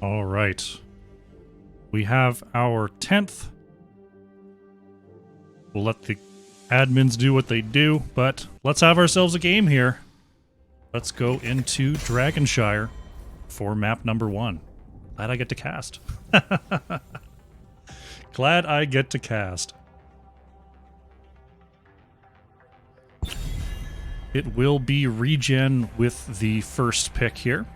All right. We have our 10th. We'll let the admins do what they do, but let's have ourselves a game here. Let's go into Dragonshire for map number 1. Glad I get to cast. Glad I get to cast. It will be ReGen with the first pick here.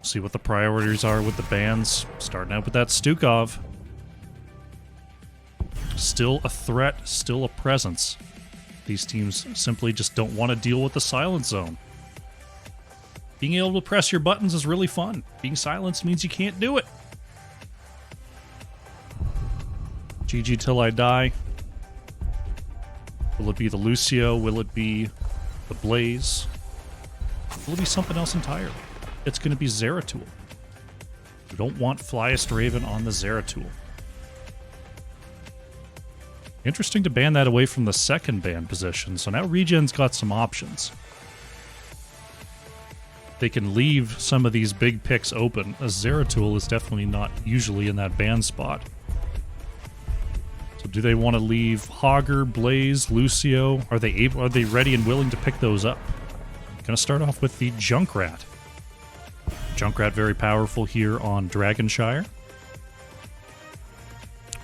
See what the priorities are with the bans. Starting out with that Stukov. Still a threat, still a presence. These teams simply just don't want to deal with the silence zone. Being able to press your buttons is really fun. Being silenced means you can't do it. GG till I die. Will it be the Lucio? Will it be the Blaze? Will it be something else entirely? It's going to be Zeratul. We don't want Flyest Raven on the Zeratul. Interesting to ban that away from the second ban position, so now ReGen's got some options. They can leave some of these big picks open, as Zeratul is definitely not usually in that ban spot. So do they want to leave Hogger, Blaze, Lucio? Are they ready and willing to pick those up? Gonna start off with the Junkrat. Junkrat very powerful here on Dragonshire.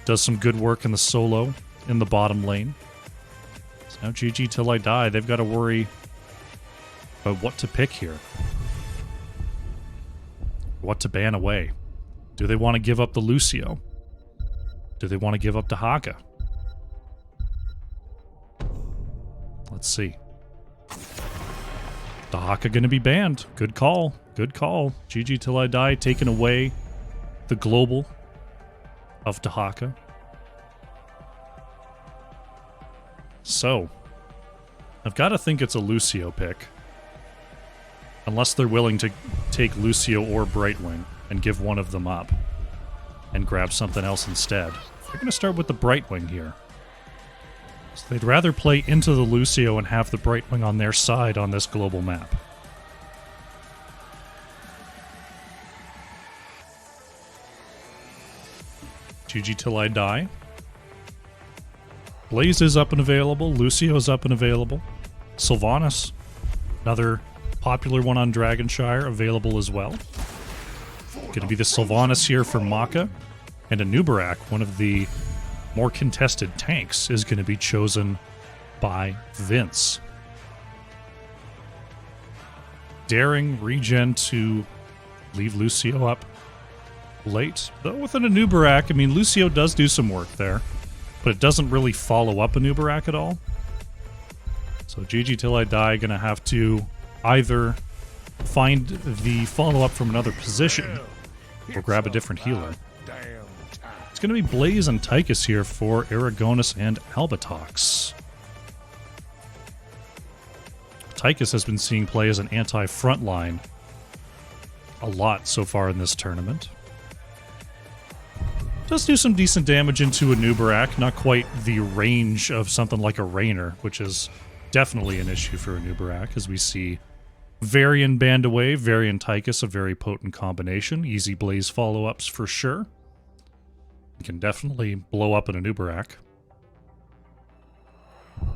Does some good work in the solo in the bottom lane. So now GG till I die. They've got to worry about what to pick here. What to ban away. Do they want to give up the Lucio? Do they want to give up the Haka? Let's see. The Haka going to be banned. Good call. Good call. GG till I die, taking away the global of Dahaka. So, I've got to think it's a Lucio pick. Unless they're willing to take Lucio or Brightwing and give one of them up and grab something else instead. They're going to start with the Brightwing here. So they'd rather play into the Lucio and have the Brightwing on their side on this global map. GG till I die. Blaze is up and available. Lucio's up and available. Sylvanas, another popular one on Dragonshire, available as well. Gonna be the Sylvanas here for Maka. And a Nubarak, one of the more contested tanks, is going to be chosen by Vince. Daring ReGen to leave Lucio up late. Though with an Nubarak, I mean, Lucio does do some work there, but it doesn't really follow up a Nubarak at all. So GG till I die, gonna have to either find the follow-up from another position or grab a different healer. It's going to be Blaze and Tychus here for Aragonus and Albatox. Tychus has been seeing play as an anti-frontline a lot so far in this tournament. Does do some decent damage into a Nubarak, not quite the range of something like a Raynor, which is definitely an issue for a Nubarak, as we see Varian banned away, Varian Tychus, a very potent combination. Easy Blaze follow-ups for sure. You can definitely blow up in a Nubarak.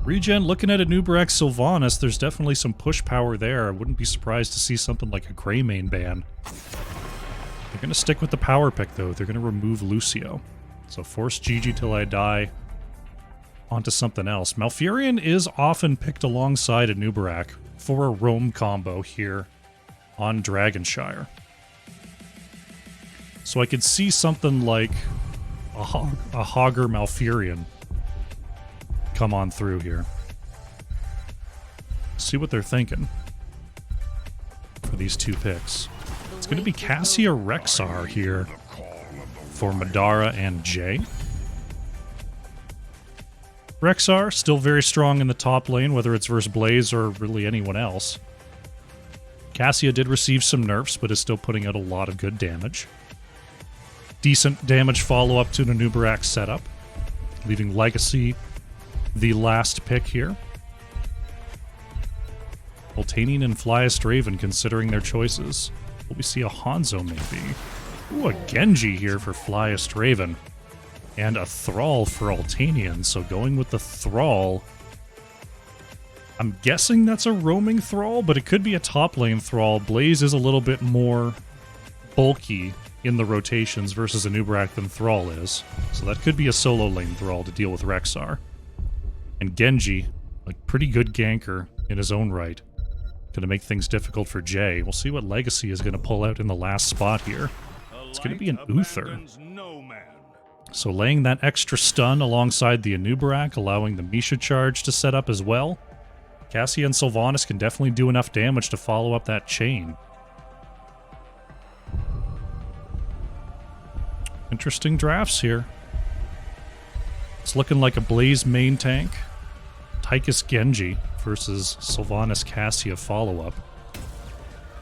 ReGen looking at a Nubarak Sylvanas, there's definitely some push power there. I wouldn't be surprised to see something like a Greymane ban. They're going to stick with the power pick, though. They're going to remove Lucio. So force GG till I die onto something else. Malfurion is often picked alongside a Nubarak for a roam combo here on Dragonshire. So I could see something like a Hogger Malfurion come on through here. See what they're thinking for these two picks. It's going to be Cassia Rexar here for Madara and Jay. Rexar, still very strong in the top lane, whether it's versus Blaze or really anyone else. Cassia did receive some nerfs, but is still putting out a lot of good damage. Decent damage follow-up to the Nubarak setup, leaving Legacy the last pick here. Voltanian and Flyest Raven considering their choices. Will we see a Hanzo maybe? Ooh, a Genji here for Flyest Raven. And a Thrall for Altanian, so going with the Thrall. I'm guessing that's a roaming Thrall, but it could be a top lane Thrall. Blaze is a little bit more bulky in the rotations versus a Nubarak than Thrall is. So that could be a solo lane Thrall to deal with Rexxar. And Genji, a pretty good ganker in his own right. Going to make things difficult for Jay. We'll see what Legacy is going to pull out in the last spot here. It's going to be an Uther. So laying that extra stun alongside the Anubarak, allowing the Misha charge to set up as well. Cassia and Sylvanas can definitely do enough damage to follow up that chain. Interesting drafts here. It's looking like a Blaze main tank. Tychus Genji versus Sylvanas Cassia follow-up.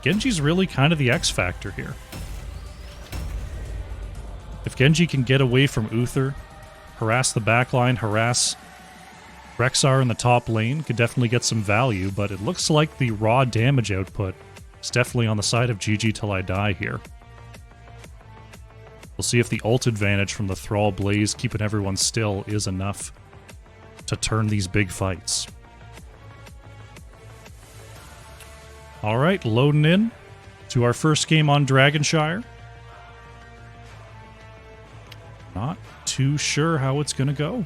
Genji's really kind of the X factor here. If Genji can get away from Uther, harass the backline, harass Rexxar in the top lane, could definitely get some value, but it looks like the raw damage output is definitely on the side of GG till I die here. We'll see if the ult advantage from the Thrall Blaze keeping everyone still is enough to turn these big fights. Alright, loading in to our first game on Dragonshire. Not too sure how it's going to go.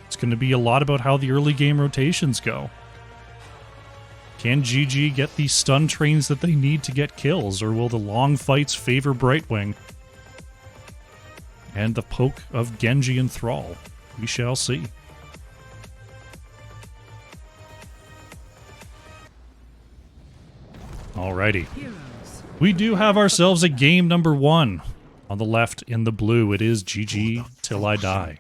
It's going to be a lot about how the early game rotations go. Can GG get the stun trains that they need to get kills, or will the long fights favor Brightwing? And the poke of Genji and Thrall. We shall see. Alrighty. We do have ourselves a game number 1. On the left in the blue, it is GG till I die.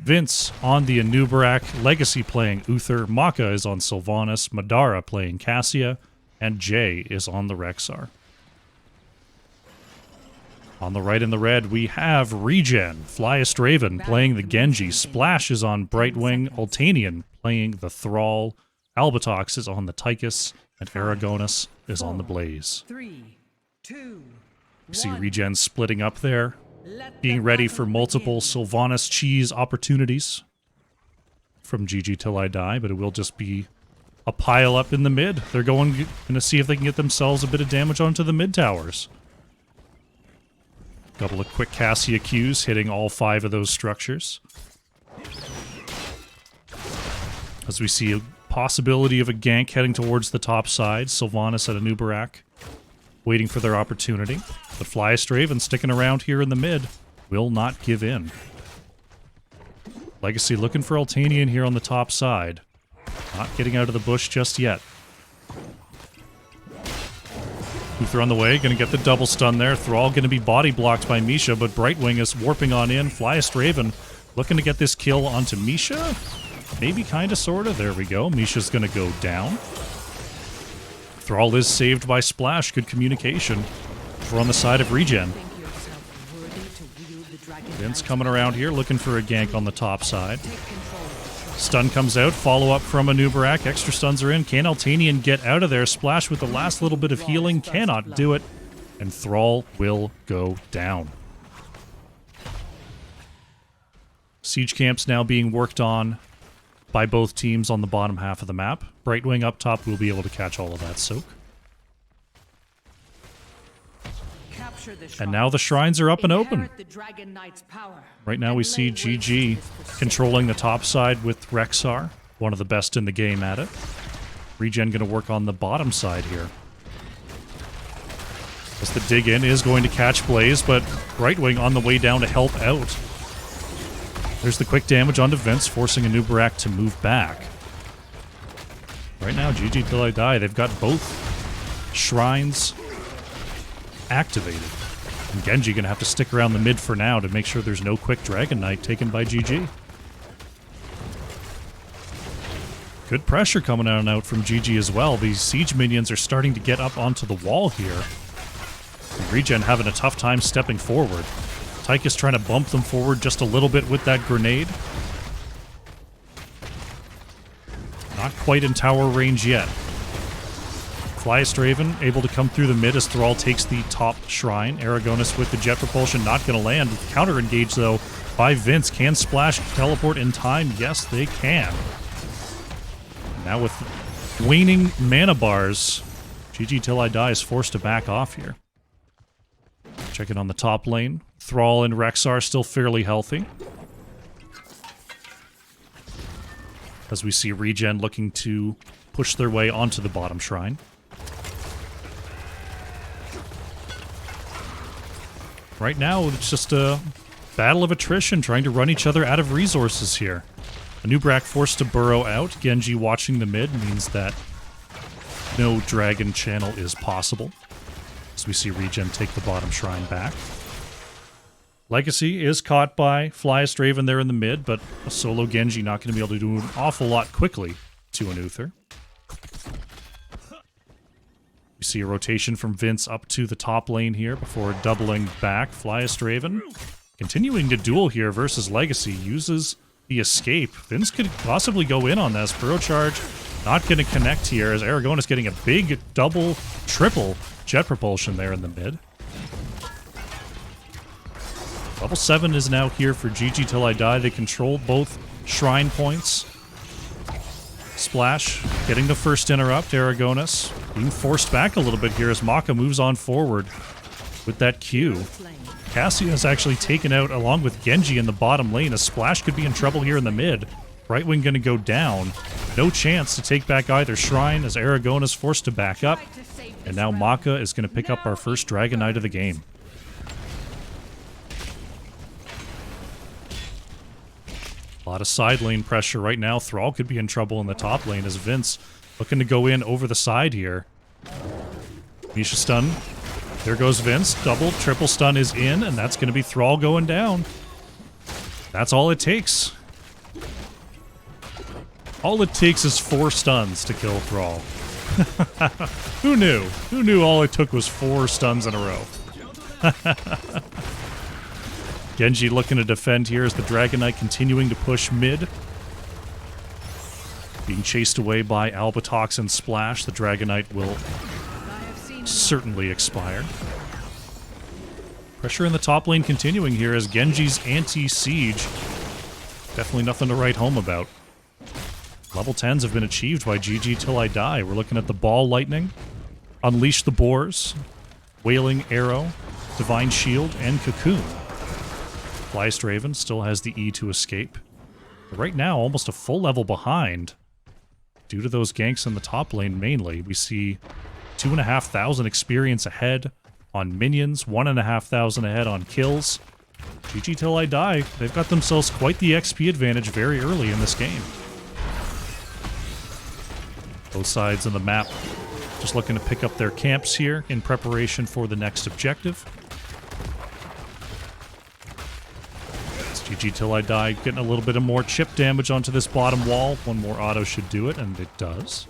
Vince on the Anubarak, Legacy playing Uther, Maka is on Sylvanas, Madara playing Cassia, and Jay is on the Rexxar. On the right in the red, we have ReGen, Flyest Raven playing the Genji, Splash is on Brightwing, Altanian playing the Thrall, Albatox is on the Tychus, and Aragonis is on the Blaze. 3, 2, we see ReGen splitting up there, being ready for multiple Sylvanas cheese opportunities from GG till I die, but it will just be a pile up in the mid. They're going to see if they can get themselves a bit of damage onto the mid towers. Couple of quick Cassia Qs hitting all 5 of those structures. As we see a possibility of a gank heading towards the top side, Sylvanas at Anubarak waiting for their opportunity. But Flyest Raven sticking around here in the mid will not give in. Legacy looking for Altanian here on the top side. Not getting out of the bush just yet. Uther on the way, gonna get the double stun there. Thrall gonna be body blocked by Misha, but Brightwing is warping on in. Flyest Raven looking to get this kill onto Misha. Maybe, kinda, sorta. There we go. Misha's gonna go down. Thrall is saved by Splash. Good communication. We're on the side of ReGen. Vince coming around here, looking for a gank on the top side. Stun comes out, follow-up from Anubarak. Extra stuns are in. Can Altanian get out of there? Splash with the last little bit of healing. Cannot do it. And Thrall will go down. Siege camps now being worked on by both teams on the bottom half of the map. Brightwing up top will be able to catch all of that soak. And now the shrines are up and open. Right now we see GG controlling the top side with Rexxar, one of the best in the game at it. ReGen going to work on the bottom side here. As the dig in is going to catch Blaze, but Brightwing on the way down to help out. There's the quick damage onto Vince, forcing Anubarak to move back. Right now, GG till I die, they've got both shrines activated. And Genji gonna have to stick around the mid for now to make sure there's no quick Dragon Knight taken by GG. Good pressure coming out from GG as well. These siege minions are starting to get up onto the wall here. And ReGen having a tough time stepping forward. Tychus trying to bump them forward just a little bit with that grenade. Not quite in tower range yet. Flyastraven able to come through the mid as Thrall takes the top shrine. Aragonis with the jet propulsion not going to land. Counter engage though by Vince. Can Splash teleport in time? Yes, they can. Now with waning mana bars, GG Till I Die is forced to back off here. Check it on the top lane. Thrall and Rexar still fairly healthy. As we see ReGen looking to push their way onto the bottom shrine. Right now, it's just a battle of attrition, trying to run each other out of resources here. Anub'arak forced to burrow out. Genji watching the mid means that no dragon channel is possible. As we see ReGen take the bottom shrine back. Legacy is caught by Flyastraven there in the mid, but a solo Genji not going to be able to do an awful lot quickly to an Uther. We see a rotation from Vince up to the top lane here before doubling back. Flyastraven continuing to duel here versus Legacy, uses the escape. Vince could possibly go in on this. Burrow charge not going to connect here as Aragonis getting a big double, triple jet propulsion there in the mid. Level 7 is now here for GG Till I Die. They control both shrine points. Splash getting the first interrupt. Aragonis being forced back a little bit here as Maka moves on forward with that Q. Cassia is actually taken out along with Genji in the bottom lane. A Splash could be in trouble here in the mid. Right wing going to go down. No chance to take back either shrine as Aragonis forced to back up. And now Maka is going to pick up our first Dragon Knight of the game. A lot of side lane pressure right now. Thrall could be in trouble in the top lane as Vince looking to go in over the side here. Misha stun. There goes Vince. Double, triple stun is in, and that's going to be Thrall going down. That's all it takes. All it takes is 4 stuns to kill Thrall. Who knew? Who knew all it took was 4 stuns in a row? Genji looking to defend here as the Dragon Knight continuing to push mid. Being chased away by Albatox and Splash. The Dragon Knight will certainly expire. Pressure in the top lane continuing here as Genji's anti-siege. Definitely nothing to write home about. Level 10s have been achieved by GG Till I Die. We're looking at the Ball Lightning, Unleash the Boars, Wailing Arrow, Divine Shield, and Cocoon. Flyastraven still has the E to escape. But right now, almost a full level behind. Due to those ganks in the top lane mainly, we see 2,500 experience ahead on minions, 1,500 ahead on kills. GG Till I Die, they've got themselves quite the XP advantage very early in this game. Both sides of the map just looking to pick up their camps here in preparation for the next objective. GG Till I Die getting a little bit of more chip damage onto this bottom wall. One more auto should do it, and it does.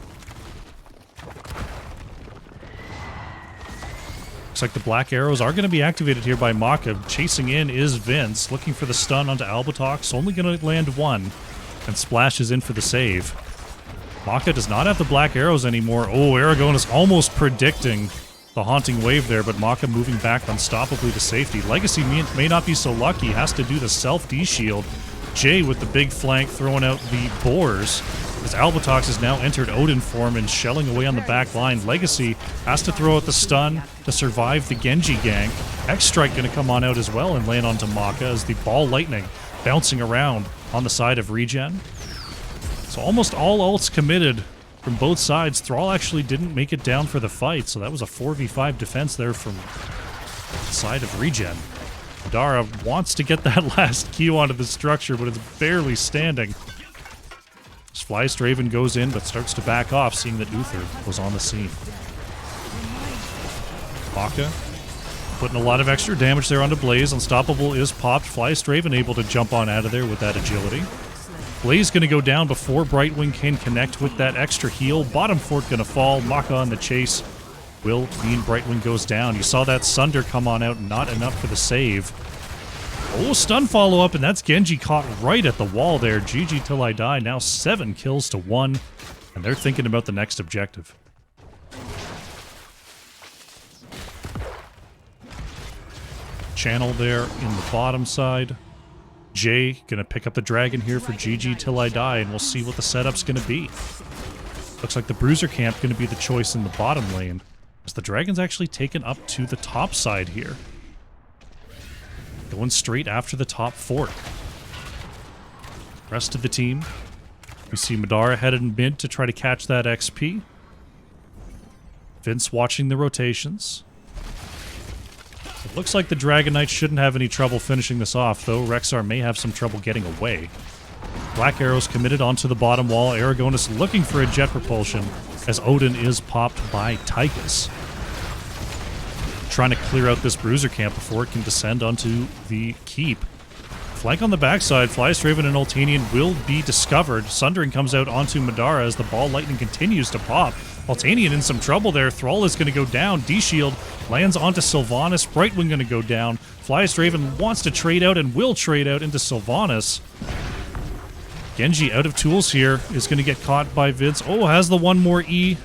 Looks like the black arrows are going to be activated here by Maka. Chasing in is Vince, looking for the stun onto Albatox. Only going to land one, and Splash is in for the save. Maka does not have the black arrows anymore. Oh, Aragonis almost predicting the haunting wave there, but Maka moving back unstoppably to safety. Legacy may not be so lucky. Has to do the self-D-shield. Jay with the big flank throwing out the boars. As Albatox has now entered Odin form and shelling away on the back line. Legacy has to throw out the stun to survive the Genji gank. X-Strike going to come on out as well and land onto Maka as the Ball Lightning bouncing around on the side of ReGen. So almost all ults committed from both sides. Thrall actually didn't make it down for the fight, so that was a 4v5 defense there from the side of ReGen. Dara wants to get that last Q onto the structure, but it's barely standing. Flyastraven goes in, but starts to back off, seeing that Uther was on the scene. Maka putting a lot of extra damage there onto Blaze. Unstoppable is popped. Flyastraven able to jump on out of there with that agility. Blaze going to go down before Brightwing can connect with that extra heal. Bottom fort going to fall. Maka on the chase will mean Brightwing goes down. You saw that Sunder come on out, not enough for the save. Oh, stun follow-up, and that's Genji caught right at the wall there. GG Till I Die, now 7 kills to 1, and they're thinking about the next objective. channel there in the bottom side. Jay gonna pick up the dragon here for GG till I die, and we'll see what the setup's gonna be. Looks like the bruiser camp gonna be the choice in the bottom lane, as the dragon's actually taken up to the top side here. Going straight after the top fork. Rest of the team, we see Madara headed in mid to try to catch that XP. Vince watching the rotations. It looks like the Dragon Knight shouldn't have any trouble finishing this off, though Rexar may have some trouble getting away. Black Arrow's committed onto the bottom wall. Aragonis looking for a jet propulsion, as Odin is popped by Tychus. Trying to clear out this bruiser camp before it can descend onto the keep. Flank on the backside, Flyest Raven and Ultanian will be discovered. Sundering comes out onto Madara as the ball lightning continues to pop. Ultanian in some trouble there. Thrall is going to go down. D-Shield lands onto Sylvanas. Brightwing going to go down. Flyest Raven wants to trade out and will trade out into Sylvanas. Genji out of tools here is going to get caught by Vince. Oh, has the one more E.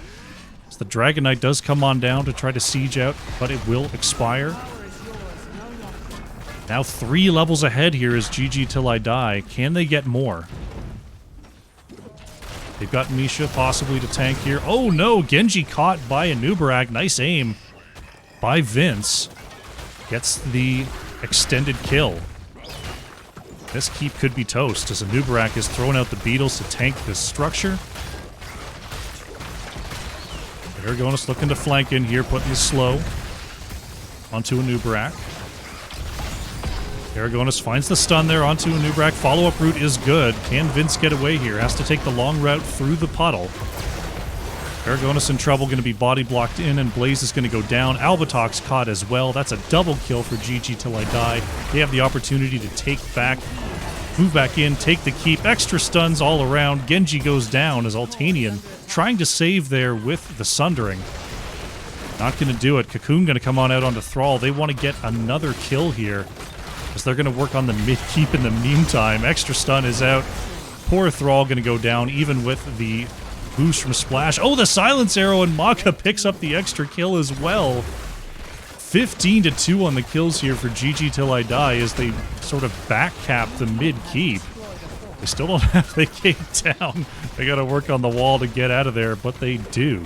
As the Dragon Knight does come on down to try to siege out, but it will expire. Now 3 levels ahead here is GG till I die. Can they get more? They've got Misha possibly to tank here. Oh no, Genji caught by a Nubarak. Nice aim by Vince. Gets the extended kill. This keep could be toast as a Nubarak is throwing out the beetles to tank this structure. Aragonis looking to flank in here, putting the slow onto a Nubarak. Aragonis finds the stun there onto a Nubarak. Follow-up route is good. Can Vince get away here? Has to take the long route through the puddle. Aragonis in trouble, going to be body blocked in, and Blaze is going to go down. Albatox caught as well. That's a double kill for GG till I die. They have the opportunity to take back, move back in, take the keep. Extra stuns all around. Genji goes down as Ultanian trying to save there with the Sundering. Not going to do it. Cocoon going to come on out onto Thrall. They want to get another kill here, as they're going to work on the mid-keep in the meantime. Extra stun is out. Poor Thrall going to go down, even with the boost from Splash. Oh, the Silence Arrow, and Maka picks up the extra kill as well. 15-2 on the kills here for GG till I die, as they sort of back-cap the mid-keep. They still don't have the gate down. They got to work on the wall to get out of there, but they do.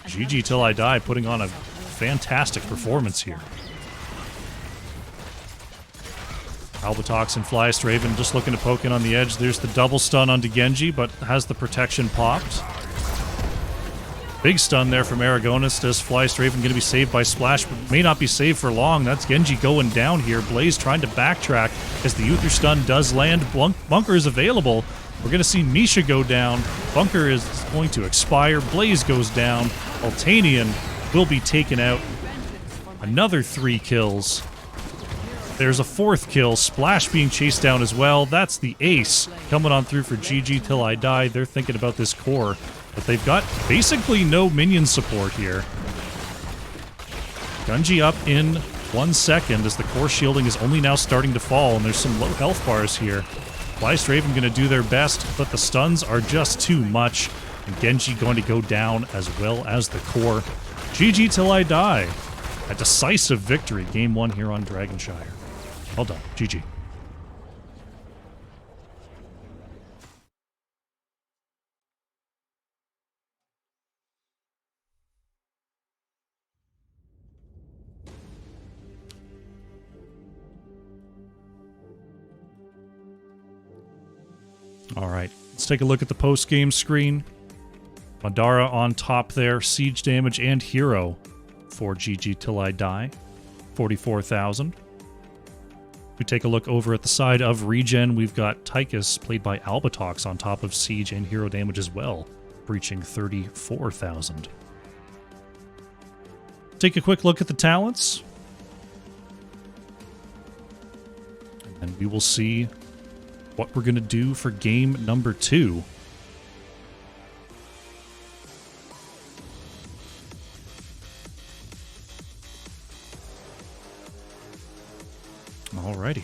GG till I die, putting on a fantastic performance here. Albatox and Flyest Raven just looking to poke in on the edge. There's the double stun onto Genji, but has the protection popped. Big stun there from Aragonis. Does Flyest Raven going to be saved by Splash, but may not be saved for long. That's Genji going down here. Blaze trying to backtrack as the Uther stun does land. Bunker is available. We're going to see Misha go down. Bunker is going to expire. Blaze goes down. Ultanian will be taken out. Another 3 kills. There's a 4th kill. Splash being chased down as well. That's the ace coming on through for GG till I die. They're thinking about this core, but they've got basically no minion support here. Gunji up in 1 second as the core shielding is only now starting to fall, and there's some low health bars here. Flyest Raven going to do their best, but the stuns are just too much, and Genji going to go down as well as the core. GG till I die. A decisive victory, game 1 here on Dragonshire. Well done. GG. All right, let's take a look at the post-game screen. Madara on top there, siege damage and hero for GG till I die, 44,000. We take a look over at the side of ReGen. We've got Tychus, played by Albatox, on top of siege and hero damage as well, breaching 34,000. Take a quick look at the talents, and we will see what we're going to do for game number 2. Alrighty.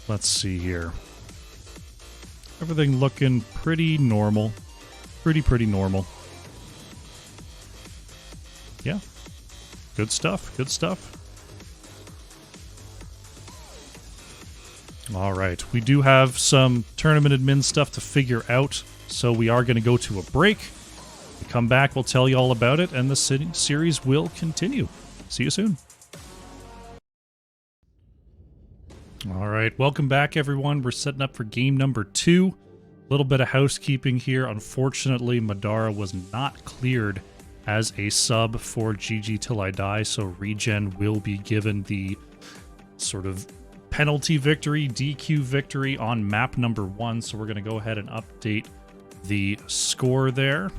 Let's see here. Everything looking pretty normal. Pretty normal. Yeah. Good stuff. Good stuff. All right. We do have some tournament admin stuff to figure out, so we are going to go to a break. We come back, we'll tell you all about it, and the series will continue. See you soon. All right. Welcome back, everyone. We're setting up for game number 2. A little bit of housekeeping here. Unfortunately, Madara was not cleared as a sub for GG Till I Die, so ReGen will be given the sort of penalty victory, DQ victory on map number 1, so we're going to go ahead and update the score there.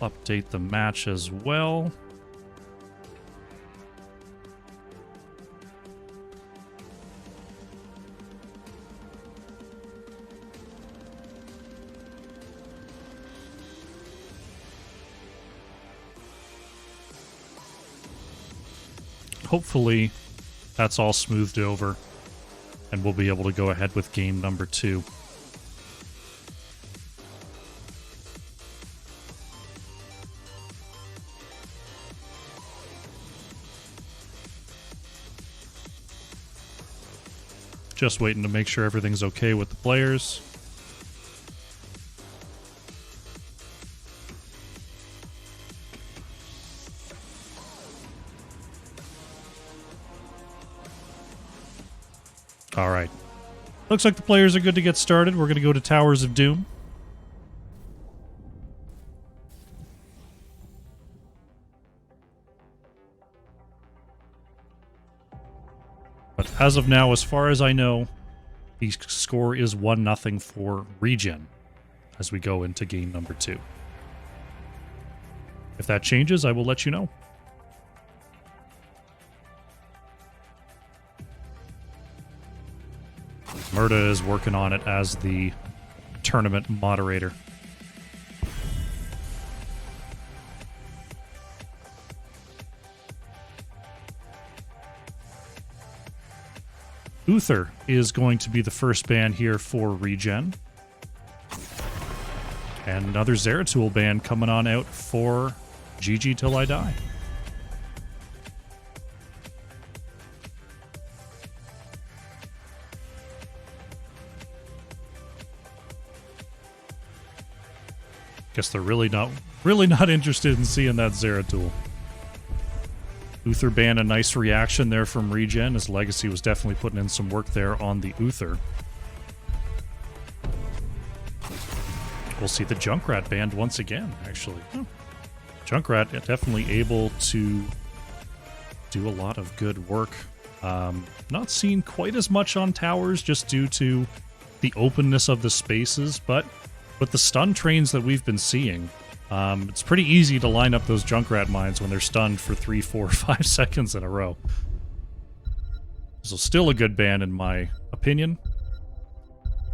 Update the match as well. Hopefully that's all smoothed over and we'll be able to go ahead with game number 2. Just waiting to make sure everything's okay with the players. All right. Looks like the players are good to get started. We're going to go to Towers of Doom. But as of now, as far as I know, the score is 1-0 for ReGen as we go into game number 2. If that changes, I will let you know. Murda is working on it as the tournament moderator. Uther is going to be the first ban here for ReGen. And another Zeratul ban coming on out for GG Till I Die. Guess they're really not interested in seeing that Zeratul. Uther ban, a nice reaction there from ReGen, as Legacy was definitely putting in some work there on the Uther. We'll see the Junkrat banned once again, actually. Junkrat definitely able to do a lot of good work. Not seen quite as much on towers just due to the openness of the spaces, but with the stun trains that we've been seeing, it's pretty easy to line up those Junkrat mines when they're stunned for 3, 4, 5 seconds in a row. So still a good ban in my opinion.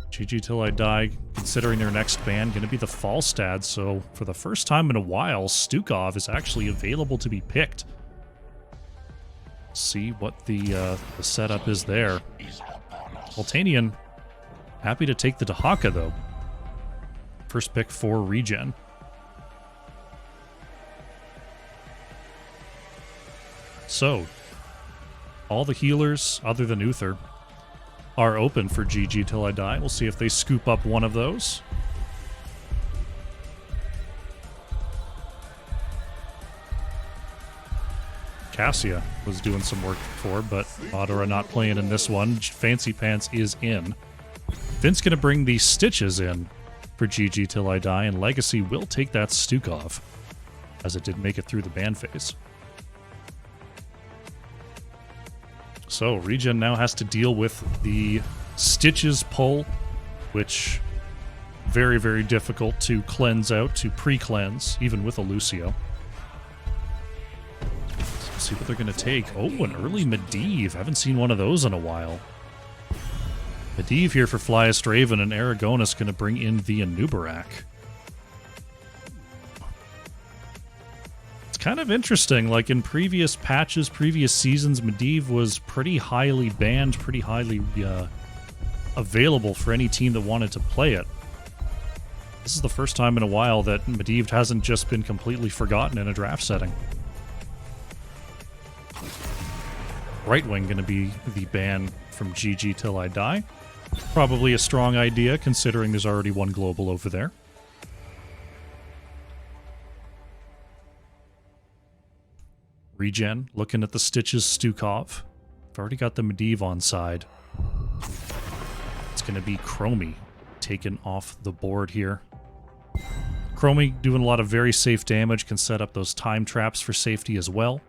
GG Till I Die, considering their next ban, going to be the Falstad, so for the first time in a while, Stukov is actually available to be picked. See what the setup is there. Voltanian, happy to take the Dahaka, though. First pick for ReGen. So, all the healers, other than Uther, are open for GG Till I Die. We'll see if they scoop up one of those. Cassia was doing some work before, but Madara not playing in this one. Fancy Pants is in. Vince going to bring the Stitches in for GG Till I Die, and Legacy will take that Stukov, as it did make it through the ban phase. So, ReGen now has to deal with the Stitches pull, which very, very difficult to cleanse out, to pre-cleanse, even with a Lucio. Let's see what they're going to take. Oh, an early Medivh. Haven't seen one of those in a while. Medivh here for Flyest Raven, and Aragonis going to bring in the Anubarak. It's kind of interesting. Like in previous patches, previous seasons, Medivh was pretty highly banned, pretty highly available for any team that wanted to play it. This is the first time in a while that Medivh hasn't just been completely forgotten in a draft setting. Right wing going to be the ban from GG Till I Die. Probably a strong idea, considering there's already one global over there. ReGen, looking at the Stitches Stukov. I've already got the Medivh on side. It's going to be Chromie taken off the board here. Chromie doing a lot of very safe damage, can set up those time traps for safety as well.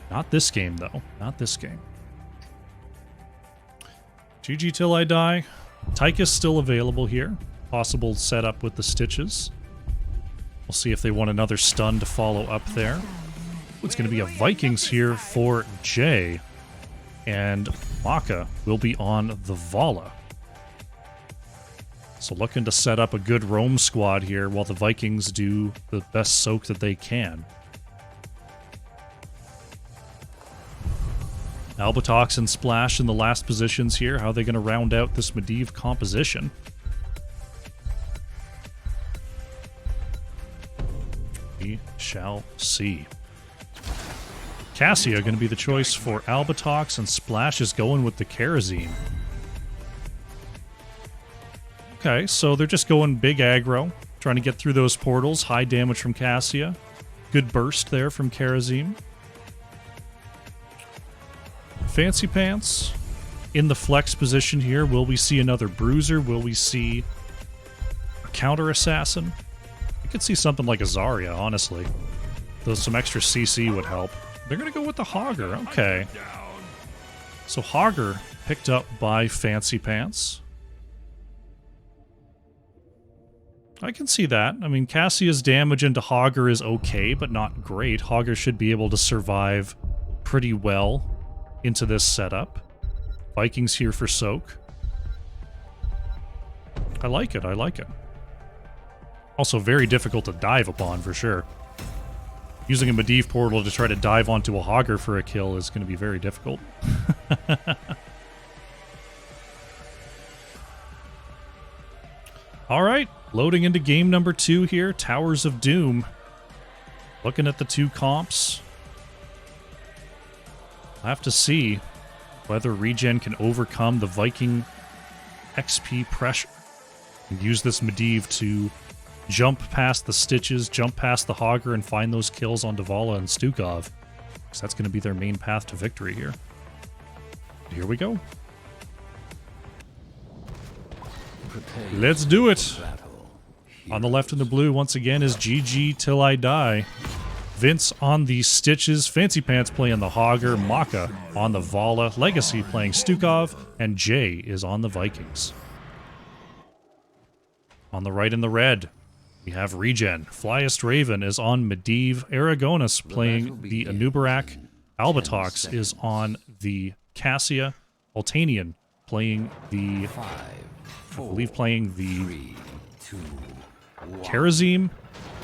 Not this game, though. Not this game. GG Till I Die. Tychus still available here. Possible setup with the Stitches. We'll see if they want another stun to follow up there. It's going to be a Vikings here for Jay. And Maka will be on the Vala. So looking to set up a good roam squad here while the Vikings do the best soak that they can. Albatox and Splash in the last positions here. How are they going to round out this Medivh composition? We shall see. Cassia going to be the choice for Albatox, and Splash is going with the Kerosene. Okay, so they're just going big aggro, trying to get through those portals. High damage from Cassia. Good burst there from Kerosene. Fancy Pants in the flex position here. Will we see another Bruiser? Will we see a Counter Assassin? I could see something like a Zarya, honestly. Though some extra CC would help. They're going to go with the Hogger. Okay. So Hogger picked up by Fancy Pants. I can see that. I mean, Cassia's damage into Hogger is okay, but not great. Hogger should be able to survive pretty well into this setup. Vikings here for soak. I like it, I like it. Also very difficult to dive upon for sure. Using a Medivh portal to try to dive onto a Hogger for a kill is going to be very difficult. Alright, loading into game number 2 here. Towers of Doom. Looking at the two comps. I'll have to see whether ReGen can overcome the Viking XP pressure and use this Medivh to jump past the Stitches, jump past the Hogger, and find those kills on Dvala and Stukov. Because that's going to be their main path to victory here. Here we go. Let's do it! On the left in the blue, once again, is GG Till I Die. Vince on the Stitches, Fancy Pants playing the Hogger, Maka on the Vala, Legacy playing Stukov, and Jay is on the Vikings. On the right in the red, we have ReGen. Flyest Raven is on Medivh, Aragonis playing the Anubarak, Albatox is on the Cassia, Altanian playing the, I believe playing the Kerosene,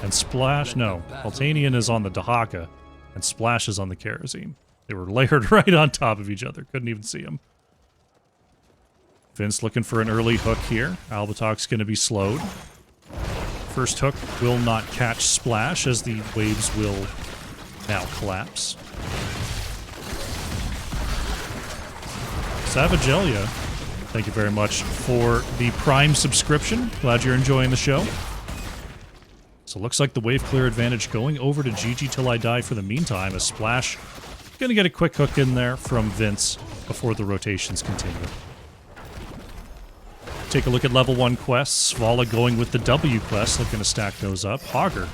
and Splash, no, Altanian is on the Dahaka, and Splash is on the Kerosene. They were layered right on top of each other. Couldn't even see them. Vince looking for an early hook here. Albatox going to be slowed. First hook will not catch Splash, as the waves will now collapse. Savagelia, thank you very much for the Prime subscription. Glad you're enjoying the show. So looks like the wave clear advantage going over to GG Till I Die for the meantime, as Splash going to get a quick hook in there from Vince before the rotations continue. Take a look at level 1 quests. Vala going with the W quest, looking to stack those up. Hogger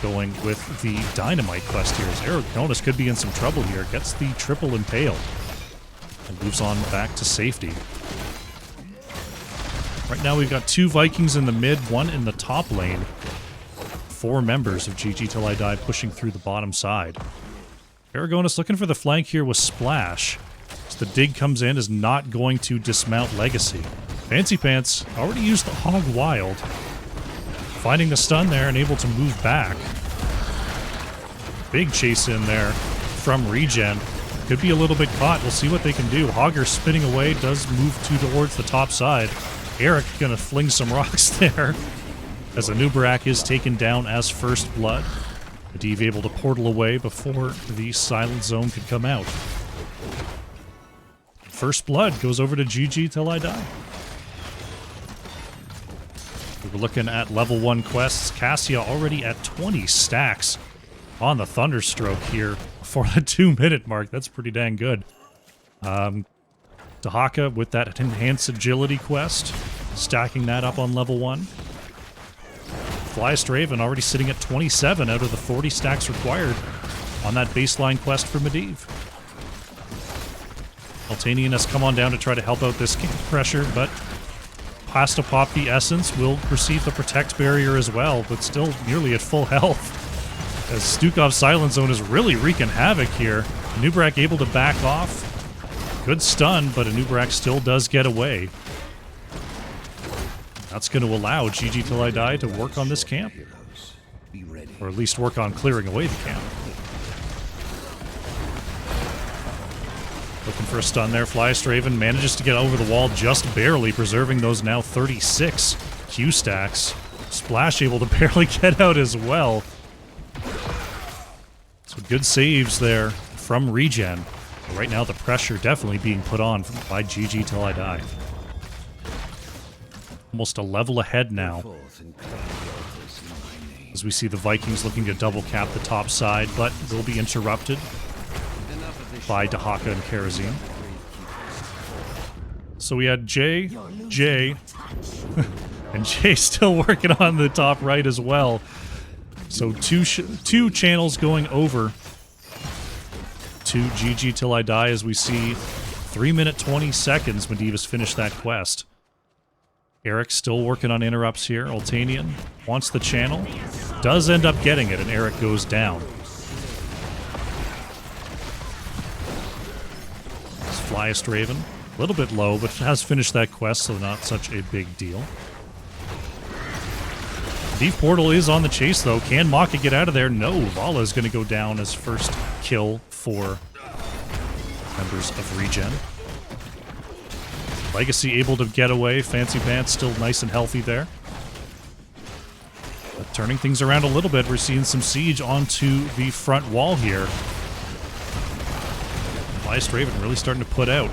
going with the Dynamite quest here, as Aragonis could be in some trouble here. Gets the triple impale and moves on back to safety. Right now we've got 2 Vikings in the mid, 1 in the top lane. 4 members of GG Till I Die pushing through the bottom side. Aragonis looking for the flank here with Splash. As the dig comes in, is not going to dismount Legacy. Fancy Pants already used the Hog Wild. Finding the stun there and able to move back. Big chase in there from ReGen. Could be a little bit caught. We'll see what they can do. Hogger spinning away, does move towards the top side. Eric gonna fling some rocks there, as Anubarak is taken down as first blood. Medivh able to portal away before the silent zone could come out. First blood goes over to GG till I die. We were looking at level 1 quests. Cassia already at 20 stacks on the Thunderstroke here for the 2-minute mark. That's pretty dang good. Dahaka with that enhanced agility quest, stacking that up on level 1. Flyest Raven already sitting at 27 out of the 40 stacks required on that baseline quest for Medivh. Altanian has come on down to try to help out this camp pressure, but has to pop the Essence, will receive the Protect Barrier as well, but still nearly at full health. As Stukov's Silent Zone is really wreaking havoc here. Nubarak able to back off. Good stun, but Anubarak still does get away. That's going to allow GG Till I Die to work on this camp. Or at least work on clearing away the camp. Looking for a stun there. Flyest Raven manages to get over the wall just barely, preserving those now 36 Q stacks. Splash able to barely get out as well. So good saves there from ReGen. Right now the pressure definitely being put on by GG Till I Die. Almost a level ahead now. As we see the Vikings looking to double cap the top side, but will be interrupted by Dahaka and Karazim. So we had Jay, and Jay still working on the top right as well. So two channels going over to GG Till I Die as we see 3 minute 20 seconds Medivh has finished that quest. Eric still working on interrupts here. Altanian wants the channel. Does end up getting it, and Eric goes down. It's Flyest Raven. A little bit low, but has finished that quest, so not such a big deal. Medivh Portal is on the chase, though. Can Maka get out of there? No. Vala is going to go down as first kill for members of ReGen. Legacy able to get away. Fancy Pants still nice and healthy there. But turning things around a little bit, we're seeing some siege onto the front wall here. Flyest Raven really starting to put out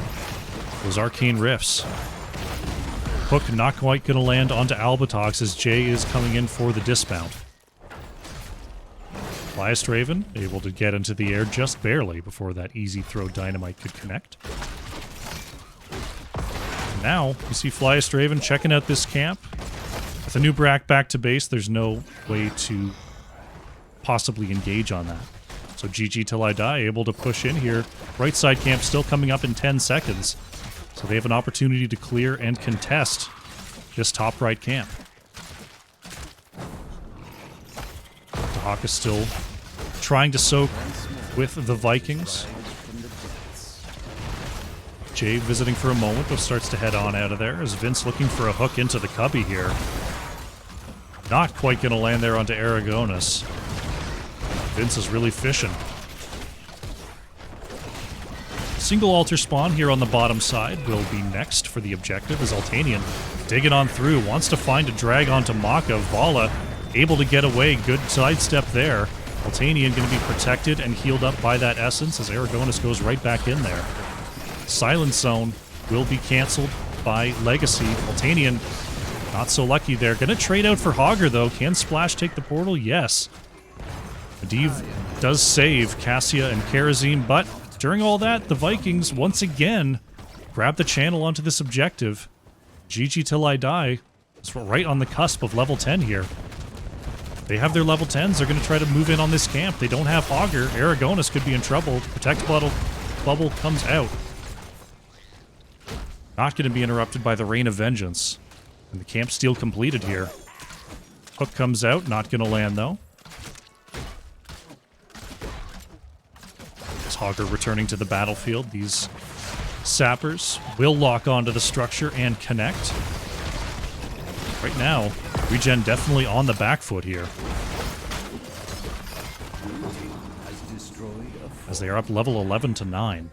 those arcane rifts. Hook not quite going to land onto Albatox as Jay is coming in for the dismount. Flyest Raven able to get into the air just barely before that easy throw dynamite could connect. Now, you see Flyest Raven checking out this camp. With a Nubarak back to base, there's no way to possibly engage on that. So GG Till I Die able to push in here. Right side camp still coming up in 10 seconds. So they have an opportunity to clear and contest this top right camp. Dahaka still trying to soak with the Vikings. Jay visiting for a moment, but starts to head on out of there as Vince looking for a hook into the cubby here. Not quite going to land there onto Aragonis. Vince is really fishing. Single altar spawn here on the bottom side will be next for the objective as Altanian digging on through, wants to find a drag onto Maka. Vala able to get away, good sidestep there. Altanian going to be protected and healed up by that Essence as Aragonis goes right back in there. Silent Zone will be cancelled by Legacy. Altanian not so lucky there. Going to trade out for Hogger, though. Can Splash take the portal? Yes. Medivh does save Cassia and Karazim, but during all that, the Vikings once again grab the channel onto this objective. GG Till I Die is right on the cusp of level 10 here. They have their level 10s. They're going to try to move in on this camp. They don't have Hogger. Aragonis could be in trouble. Protect Bubble comes out. Not going to be interrupted by the Rain of Vengeance. And the camp steal completed here. Hook comes out, not going to land though. As Hogger returning to the battlefield, these sappers will lock onto the structure and connect. Right now, ReGen definitely on the back foot here. As they are up level 11 to 9.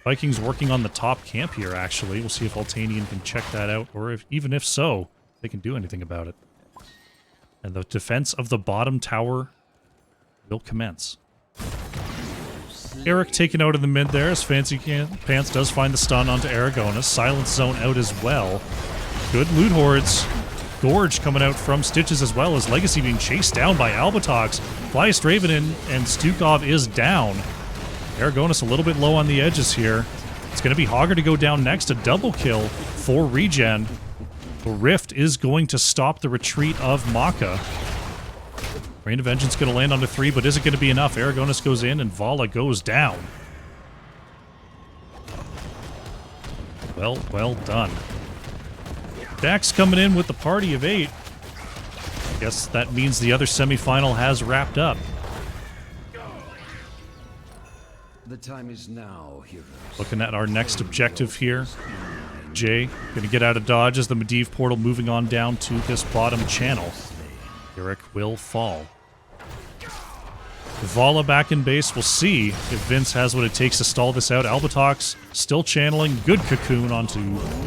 Vikings working on the top camp here, actually. We'll see if Altanian can check that out, or even if so, they can do anything about it. And the defense of the bottom tower will commence. Eric taken out in the mid there as Fancy Pants does find the stun onto Aragonis. Silence Zone out as well. Good loot hordes. Gorge coming out from Stitches as well as Legacy being chased down by Albatox. Flyest Raven and Stukov is down. Aragonis a little bit low on the edges here. It's going to be Hogger to go down next. A double kill for ReGen. The Rift is going to stop the retreat of Maka. Rain of Vengeance going to land onto 3, but is it going to be enough? Aragonis goes in and Vala goes down. Well done. Dax coming in with the party of 8. Guess that means the other semifinal has wrapped up. The time is now, heroes. Looking at our next objective here. Jay going to get out of dodge as the Medivh portal moving on down to this bottom channel. Eric will fall. Vala back in base. We'll see if Vince has what it takes to stall this out. Albatox still channeling. Good cocoon onto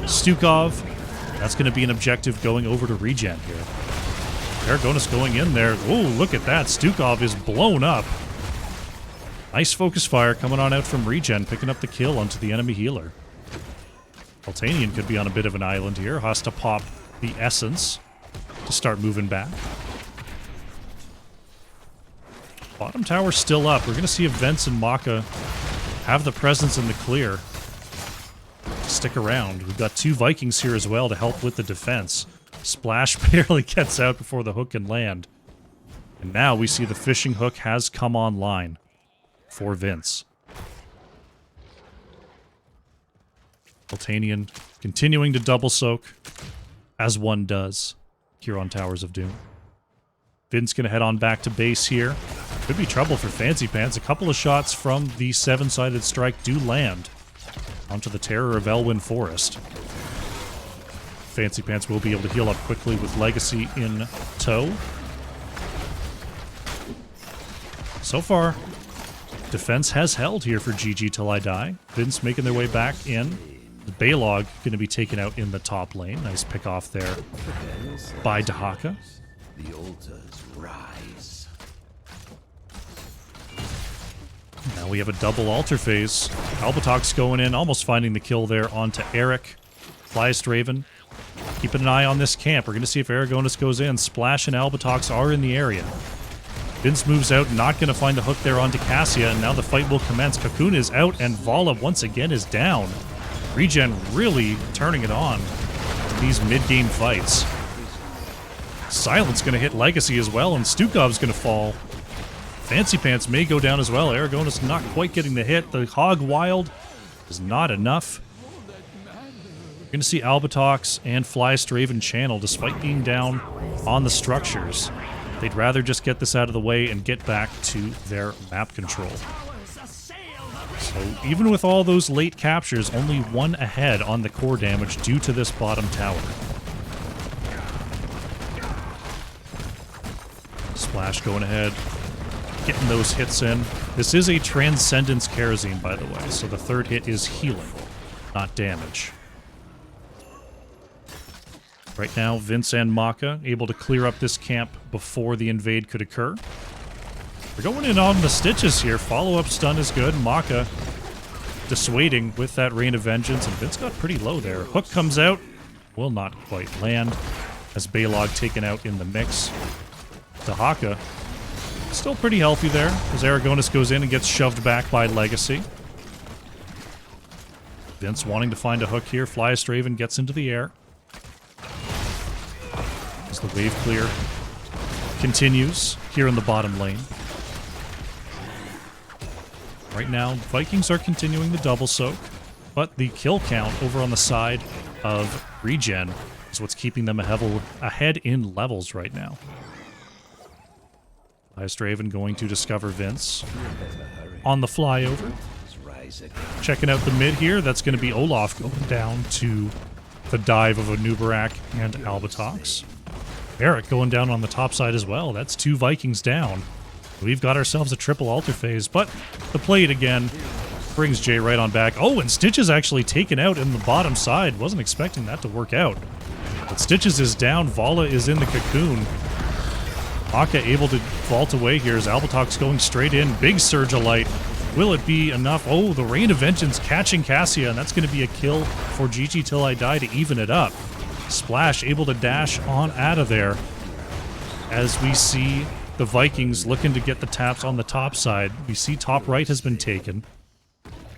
Stukov. That's going to be an objective going over to ReGen here. Aragonis going in there. Oh, look at that. Stukov is blown up. Nice focus fire coming on out from ReGen, picking up the kill onto the enemy healer. Altanian could be on a bit of an island here. Has to pop the essence to start moving back. Bottom tower still up. We're going to see if Vence and Maka have the presence in the clear. Stick around. We've got 2 Vikings here as well to help with the defense. Splash barely gets out before the hook can land. And now we see the fishing hook has come online for Vince. Altanian continuing to double soak, as one does here on Towers of Doom. Vince going to head on back to base here. Could be trouble for Fancy Pants. A couple of shots from the 7-sided strike do land onto the Terror of Elwyn Forest. Fancy Pants will be able to heal up quickly with Legacy in tow. So far, defense has held here for GG Till I Die. Vince making their way back in. The Baylog going to be taken out in the top lane. Nice pick off there by Dahaka. The altars rise. Now we have a double altar phase. Albatox going in, almost finding the kill there onto Eric. Flyest Raven. Keeping an eye on this camp. We're going to see if Aragonis goes in. Splash and Albatox are in the area. Vince moves out, not going to find the hook there onto Cassia, and now the fight will commence. Cocoon is out, and Vala once again is down. ReGen really turning it on in these mid-game fights. Silence going to hit Legacy as well, and Stukov's going to fall. Fancy Pants may go down as well. Aragonis not quite getting the hit. The Hog Wild is not enough. We're going to see Albatox and Flyest Raven channel despite being down on the structures. They'd rather just get this out of the way and get back to their map control. So even with all those late captures, only 1 ahead on the core damage due to this bottom tower. Splash going ahead, getting those hits in. This is a Transcendence Kerosene, by the way, so the 3rd hit is healing, not damage. Right now, Vince and Maka able to clear up this camp before the invade could occur. We're going in on the Stitches here. Follow-up stun is good. Maka dissuading with that Rain of Vengeance, and Vince got pretty low there. Hook comes out, will not quite land, as Baylog taken out in the mix. Dahaka still pretty healthy there, as Aragonis goes in and gets shoved back by Legacy. Vince wanting to find a hook here. Flyest Raven gets into the air. As the wave clear continues here in the bottom lane. Right now, Vikings are continuing the double soak, but the kill count over on the side of ReGen is what's keeping them ahead in levels right now. Flyest Raven going to discover Vince on the flyover. Checking out the mid here, that's going to be Olaf going down to the dive of a Nubarak and Albatox. Eric going down on the top side as well. That's 2 Vikings down. We've got ourselves a triple altar phase, but the plate again brings Jay right on back. Oh, and Stitches actually taken out in the bottom side. Wasn't expecting that to work out. But Stitches is down. Vala is in the cocoon. Aka able to vault away here as Albatrox going straight in. Big Surge of Light. Will it be enough? Oh, the Rain of Vengeance catching Cassia, and that's going to be a kill for GG Till I Die to even it up. Splash able to dash on out of there as we see the Vikings looking to get the taps on the top side. We see top right has been taken.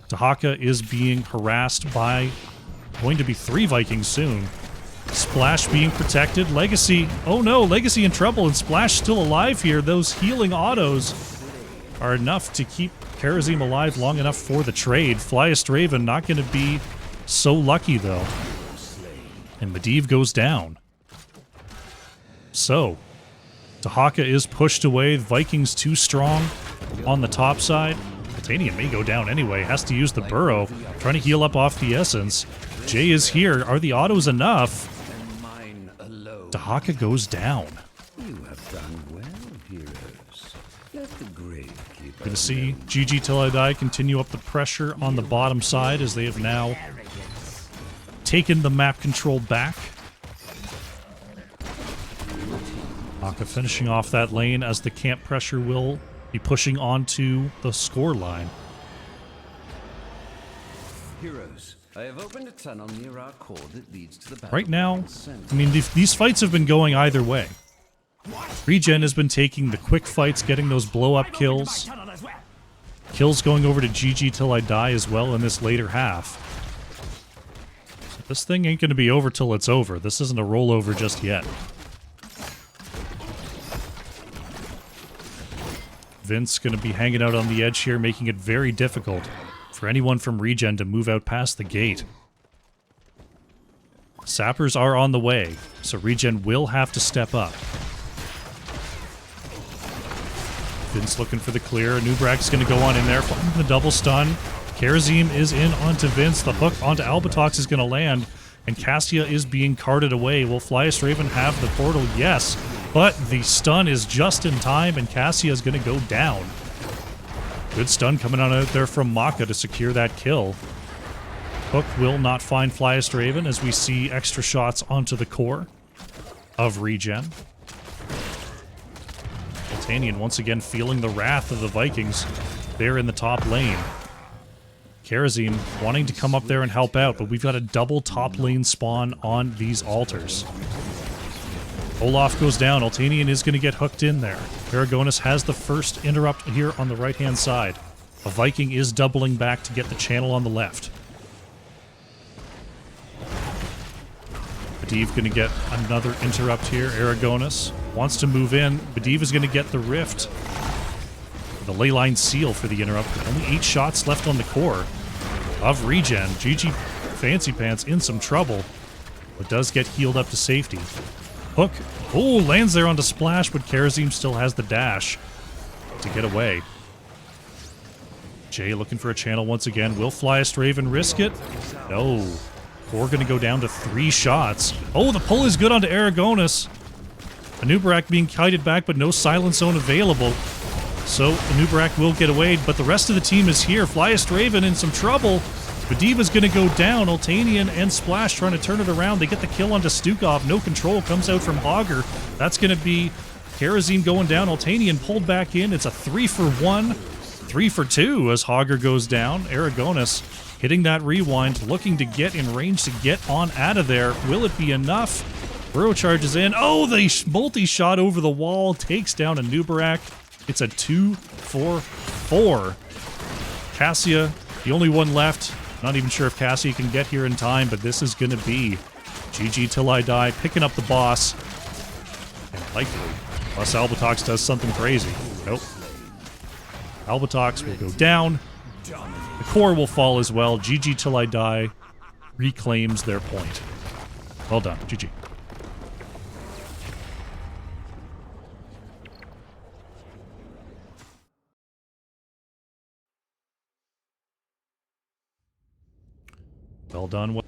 Tahaka is being harassed by going to be 3 Vikings soon. Splash being protected. Legacy. Oh no, Legacy in trouble and Splash still alive here. Those healing autos are enough to keep Karazim alive long enough for the trade. Flyest Raven not going to be so lucky though. And Medivh goes down. So, Tahaka is pushed away. Vikings too strong on the top side. Titanium may go down anyway. Has to use the Burrow. Trying to heal up off the Essence. Jay is here. Are the autos enough? Tahaka goes down. You have done well, heroes. Let the great keep Going to see GG Till I Die continue up the pressure on the bottom side as they have now taken the map control back. Aka finishing off that lane as the camp pressure will be pushing onto the score line. Heroes, I have opened a tunnel near our core that leads to the battle. Right now, I mean, these fights have been going either way. ReGen has been taking the quick fights, getting those blow-up kills. Kills going over to GG Till I Die as well in this later half. So this thing ain't going to be over till it's over. This isn't a rollover just yet. Vince going to be hanging out on the edge here, making it very difficult for anyone from ReGen to move out past the gate. Sappers are on the way, so ReGen will have to step up. Vince looking for the clear. Nubrak's going to go on in there, finding the double stun. Karazim is in onto Vince. The hook onto Albatrox is going to land, and Cassia is being carted away. Will Flyest Raven have the portal? Yes, but the stun is just in time, and Cassia is going to go down. Good stun coming on out there from Maka to secure that kill. Hook will not find Flyest Raven as we see extra shots onto the core of ReGen. Titanian once again feeling the wrath of the Vikings there in the top lane. Karazim wanting to come up there and help out, but we've got a double top lane spawn on these altars. Olaf goes down. Altanian is going to get hooked in there. Aragonis has the first interrupt here on the right-hand side. A Viking is doubling back to get the channel on the left. Medivh going to get another interrupt here. Aragonis wants to move in. Medivh is going to get the rift. The leyline seal for the interrupt. Only 8 shots left on the core of ReGen. GG Fancy Pants in some trouble, but does get healed up to safety. Hook. Oh, lands there onto Splash, but Karazim still has the dash to get away. Jay looking for a channel once again. Will Flyest Raven risk it? No. Core going to go down to 3 shots. Oh, the pull is good onto Aragonis. Anubarak being kited back, but no Silent Zone available. So Anubarak will get away, but the rest of the team is here. Flyest Raven in some trouble. Medivh's going to go down. Altanian and Splash trying to turn it around. They get the kill onto Stukov. No control comes out from Hogger. That's going to be Karazim going down. Altanian pulled back in. It's a 3-for-1, 3-for-2 as Hogger goes down. Aragonis hitting that rewind, looking to get in range to get on out of there. Will it be enough? Burrow charges in. Oh, the multi-shot over the wall takes down Anubarak. It's a 2-for-4. Cassia, the only one left. Not even sure if Cassie can get here in time, but this is going to be GG Till I Die picking up the boss. And likely, unless Albatrox does something crazy. Nope. Albatrox will go down. The core will fall as well. GG Till I Die reclaims their point. Well done. GG. Well done.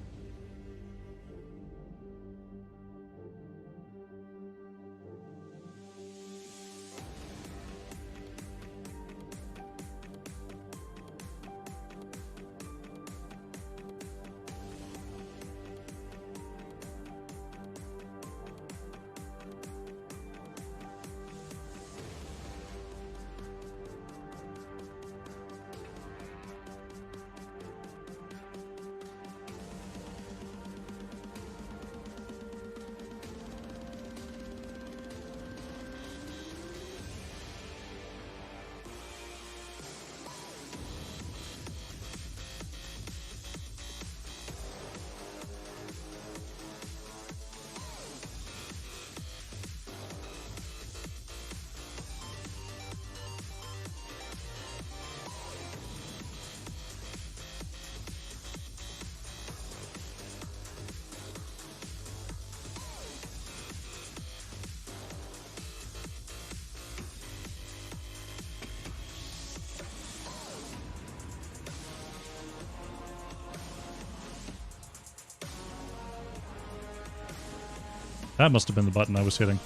That must have been the button I was hitting.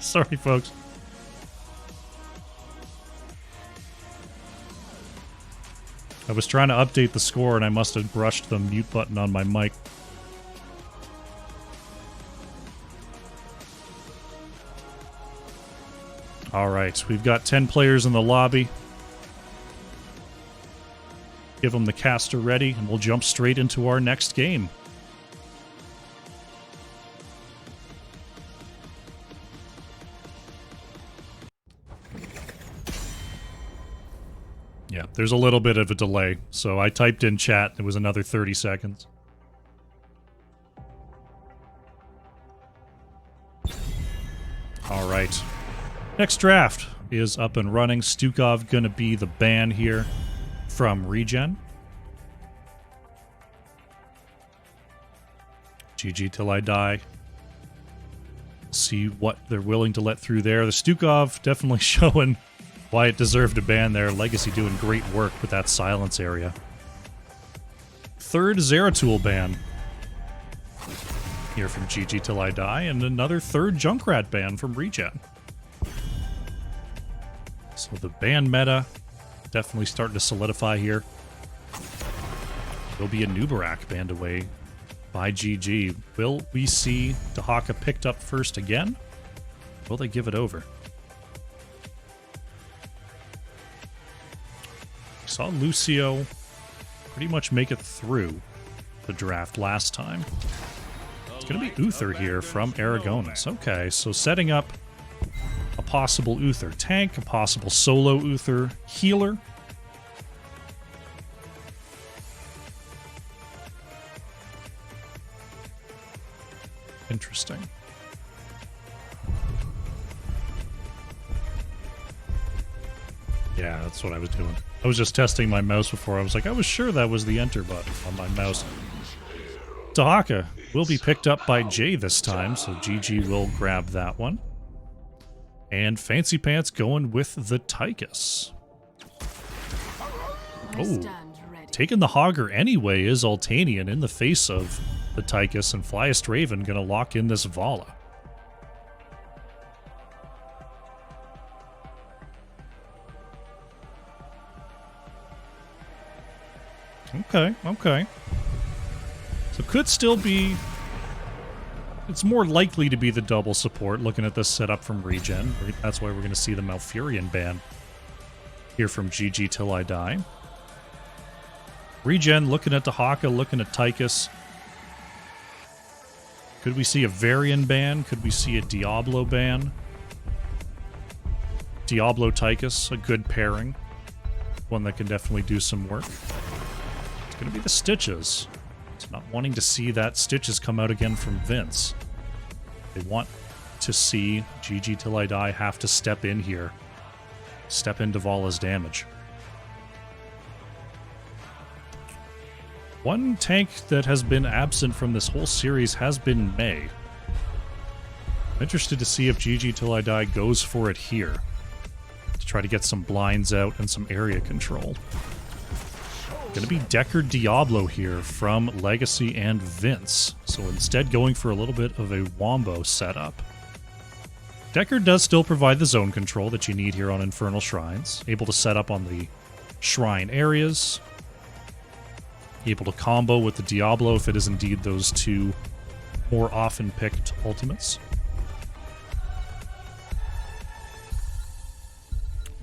Sorry, folks. I was trying to update the score and I must have brushed the mute button on my mic. Alright, we've got 10 players in the lobby. Give them the caster ready and we'll jump straight into our next game. Yeah, there's a little bit of a delay, so I typed in chat, it was another 30 seconds. Alright. Next draft is up and running. Stukov gonna be the ban here from ReGen. GG till I die. See what they're willing to let through there. The Stukov definitely showing why it deserved a ban there. Legacy doing great work with that silence area. Third Zeratul ban here from GG till I die, and another third Junkrat ban from ReGen. So the ban meta definitely starting to solidify here. There'll be a Nubarak banned away by GG. Will we see Dahaka picked up first again? Will they give it over? Saw Lucio pretty much make it through the draft last time. It's going to be Uther here from Aragonis. Okay, so setting up a possible Uther tank, a possible solo Uther healer. Interesting. Yeah, that's what I was doing. I was just testing my mouse before. I was like, I was sure that was the enter button on my mouse. Dahaka will be picked up by Jay this time, so GG will grab that one. And Fancy Pants going with the Tychus. Oh, taking the Hogger anyway is Altanian in the face of the Tychus, and Flyest Raven gonna lock in this Vala. Okay. So could still be... It's more likely to be the double support, looking at this setup from ReGen. That's why we're going to see the Malfurion ban here from GG till I die. ReGen looking at Dahaka, looking at Tychus. Could we see a Varian ban? Could we see a Diablo ban? Diablo Tychus, a good pairing. One that can definitely do some work. It's going to be the Stitches. It's not wanting to see that Stitches come out again from Vince. They want to see GG till I die have to step in here. Step into Vala's damage. One tank that has been absent from this whole series has been Mei. I'm interested to see if GG till I die goes for it here. To try to get some blinds out and some area control. Gonna be Deckard Diablo here from Legacy and Vince. So instead going for a little bit of a Wombo setup. Deckard does still provide the zone control that you need here on Infernal Shrines. Able to set up on the shrine areas. Able to combo with the Diablo if it is indeed those two more often picked ultimates.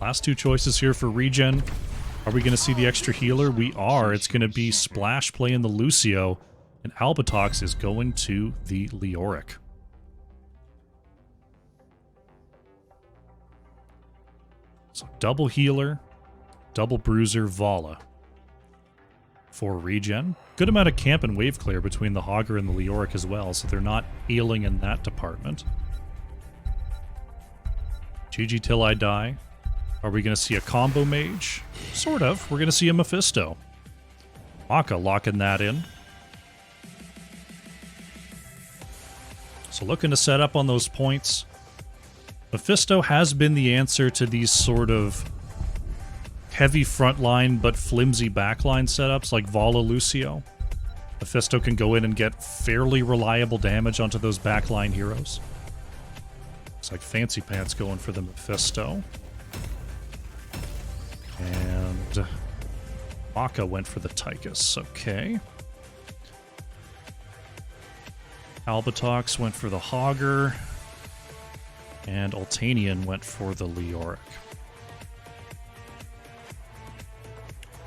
Last two choices here for ReGen. Are we going to see the extra healer? We are. It's going to be Splash playing the Lucio, and Albatox is going to the Leoric. So double healer, double bruiser, Vala for ReGen. Good amount of camp and wave clear between the Hogger and the Leoric as well, so they're not ailing in that department. GG till I die. Are we going to see a combo mage? Sort of. We're going to see a Mephisto. Aka locking that in. So looking to set up on those points. Mephisto has been the answer to these sort of heavy frontline but flimsy backline setups like Vala Lucio. Mephisto can go in and get fairly reliable damage onto those backline heroes. Looks like Fancy Pants going for the Mephisto. And Maka went for the Tychus. Okay. Albatox went for the Hogger. And Altanian went for the Leoric.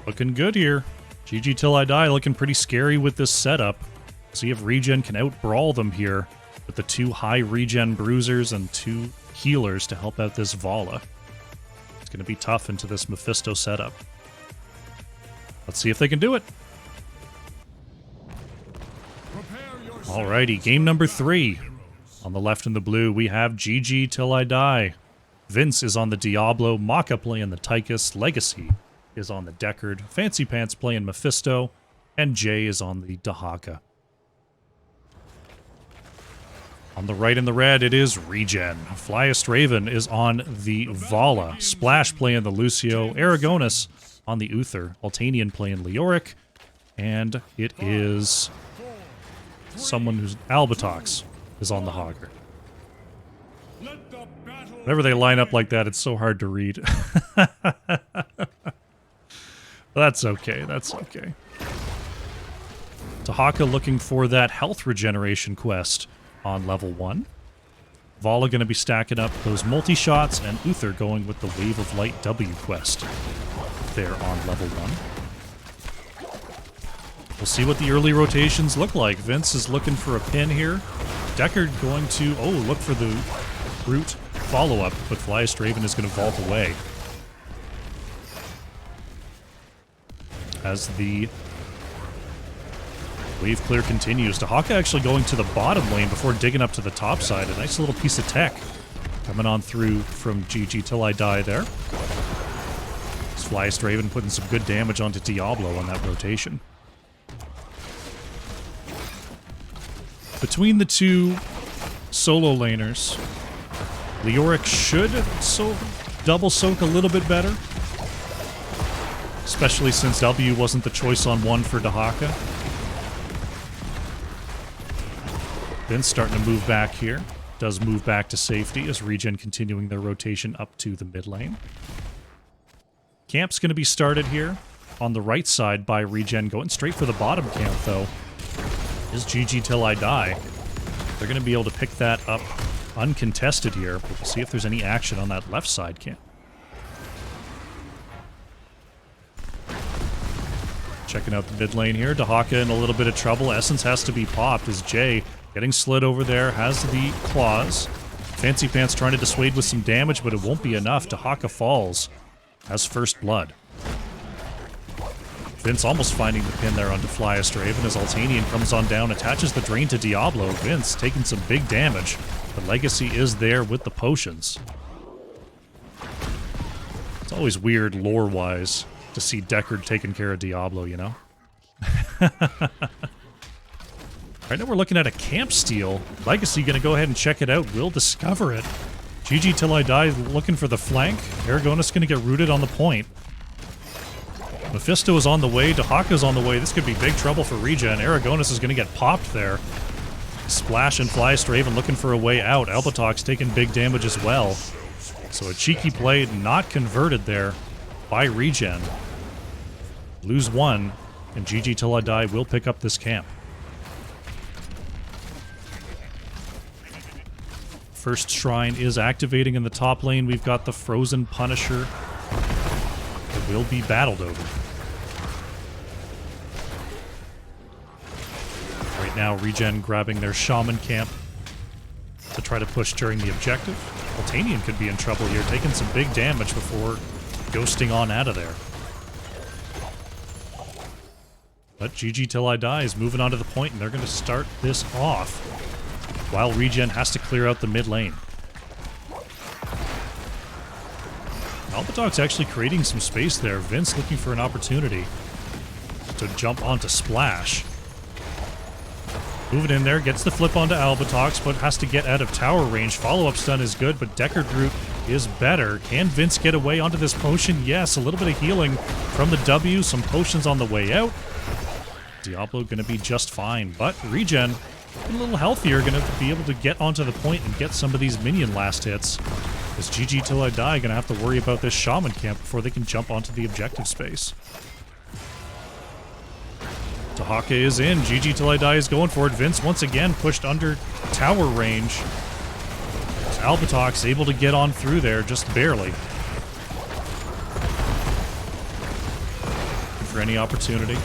Looking good here. GG Till I Die looking pretty scary with this setup. See if ReGen can out-brawl them here with the 2 high regen bruisers and 2 healers to help out this Vala. It's going to be tough into this Mephisto setup. Let's see if they can do it. Alrighty, game number 3. On the left in the blue, we have GG Till I Die. Vince is on the Diablo, Maka playing the Tychus, Legacy is on the Deckard, Fancy Pants playing Mephisto, and Jay is on the Dahaka. On the right in the red, it is ReGen. Flyest Raven is on the Vala, Splash playing the Lucio, Aragonis on the Uther, Altanian playing Leoric, and it is someone who's Albatox is on the Hogger. Whenever they line up like that, it's so hard to read. That's okay, that's okay. Dahaka looking for that health regeneration quest on level 1. Vala going to be stacking up those multi-shots, and Uther going with the Wave of Light W quest there on level 1. We'll see what the early rotations look like. Vince is looking for a pin here. Deckard going to, look for the Brute follow-up, but Flyest Raven is going to vault away. As the wave clear continues. Dahaka actually going to the bottom lane before digging up to the top side. A nice little piece of tech coming on through from GG Till I Die there. This Flyest Raven putting some good damage onto Diablo on that rotation. Between the 2 solo laners, Leoric should double soak a little bit better. Especially since W wasn't the choice on 1 for Dahaka. Vince starting to move back here. Does move back to safety as ReGen continuing their rotation up to the mid lane. Camp's going to be started here on the right side by ReGen. Going straight for the bottom camp, though, is GG Till I Die. They're going to be able to pick that up uncontested here. But we'll see if there's any action on that left side camp. Checking out the mid lane here. Dahaka in a little bit of trouble. Essence has to be popped as Jay getting slid over there. Has the claws. Fancy Pants trying to dissuade with some damage, but it won't be enough. Dahaka falls. Has first blood. Vince almost finding the pin there onto Flyest Raven as Altanian comes on down, attaches the drain to Diablo. Vince taking some big damage. The Legacy is there with the potions. It's always weird lore-wise to see Deckard taking care of Diablo, you know? Right now we're looking at a camp steal. Legacy gonna go ahead and check it out. We'll discover it. GG Till I Die looking for the flank. Aragonis gonna get rooted on the point. Mephisto is on the way. Dahaka's on the way. This could be big trouble for ReGen. Aragonis is gonna get popped there. Splash and Flyest Raven looking for a way out. Albatox taking big damage as well. So a cheeky play not converted there by ReGen. Lose 1, and GG Till I Die will pick up this camp. First Shrine is activating in the top lane. We've got the Frozen Punisher that will be battled over. Right now, ReGen grabbing their Shaman camp to try to push during the objective. Altanian could be in trouble here, taking some big damage before ghosting on out of there. But GG Till I Die is moving on to the point, and they're going to start this off while ReGen has to clear out the mid lane. Albatox actually creating some space there. Vince looking for an opportunity to jump onto Splash. Moving in there, gets the flip onto Albatox, but has to get out of tower range. Follow-up stun is good, but Deckard route is better. Can Vince get away onto this potion? Yes, a little bit of healing from the W. Some potions on the way out. Diablo going to be just fine, but ReGen a little healthier, going to be able to get onto the point and get some of these minion last hits. Is GG Till I Die going to have to worry about this Shaman camp before they can jump onto the objective space? Dahaka is in. GG Till I Die is going for it. Vince once again pushed under tower range. Albatox able to get on through there, just barely. For any opportunity.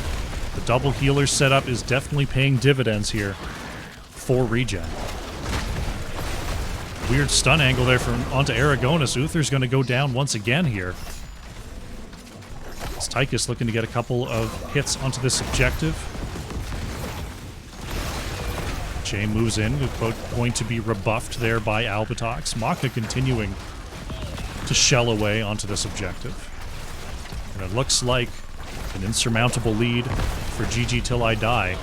The double healer setup is definitely paying dividends here for ReGen. Weird stun angle there from onto Aragonis. Uther's going to go down once again here. It's Tychus looking to get a couple of hits onto this objective. Jay moves in, going to be rebuffed there by Albatox. Maka continuing to shell away onto this objective. And it looks like an insurmountable lead for GG Till I Die.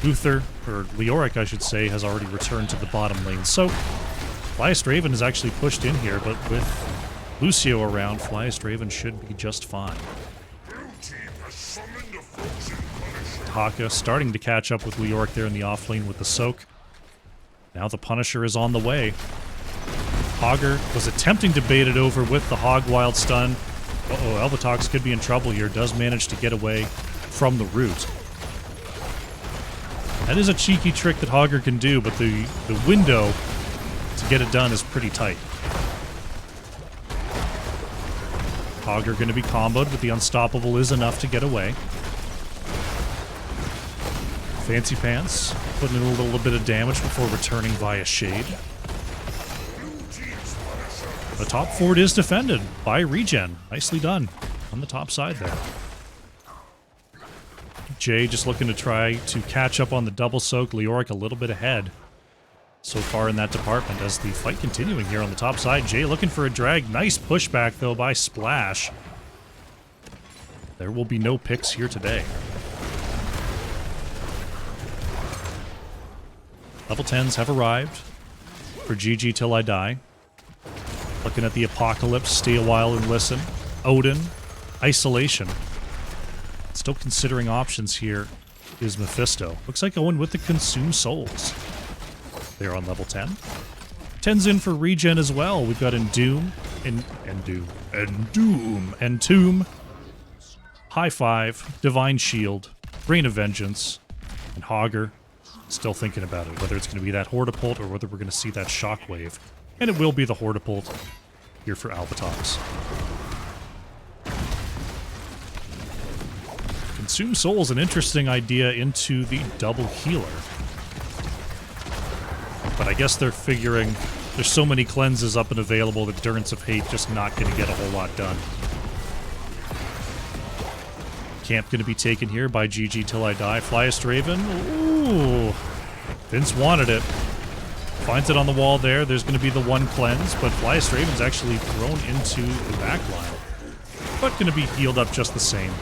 Uther, or Leoric I should say, has already returned to the bottom lane. So, Flyest Raven is actually pushed in here, but with Lucio around, Flyest Raven should be just fine. Haka starting to catch up with Leoric there in the off lane with the soak. Now the Punisher is on the way. Hogger was attempting to bait it over with the Hog Wild Stun. Uh-oh, Albatox could be in trouble here. Does manage to get away from the root. That is a cheeky trick that Hogger can do, but the window to get it done is pretty tight. Hogger going to be comboed, but the Unstoppable is enough to get away. Fancy Pants putting in a little bit of damage before returning via Shade. The top fort is defended by ReGen. Nicely done on the top side there. Jay just looking to try to catch up on the double soak. Leoric a little bit ahead so far in that department as the fight continuing here on the top side. Jay looking for a drag. Nice pushback though by Splash. There will be no picks here today. Level 10s have arrived for GG Till I Die. Looking at the Apocalypse, Stay a While and Listen. Odin, Isolation. Still considering options here is Mephisto. Looks like going with the Consume Souls. They're on level 10. 10's in for ReGen as well. We've got Endoom, Entomb, High Five, Divine Shield, Rain of Vengeance, and Hogger. Still thinking about it, whether it's going to be that Hortipult or whether we're going to see that Shockwave. And it will be the Hortipult here for Albatox. Consume Soul is an interesting idea into the double healer. But I guess they're figuring there's so many cleanses up and available that Endurance of Hate just not going to get a whole lot done. Camp going to be taken here by GG Till I Die. Flyest Raven. Ooh. Vince wanted it. Finds it on the wall there. There's going to be the one cleanse, but Flyest Raven's actually thrown into the back line. But going to be healed up just the same.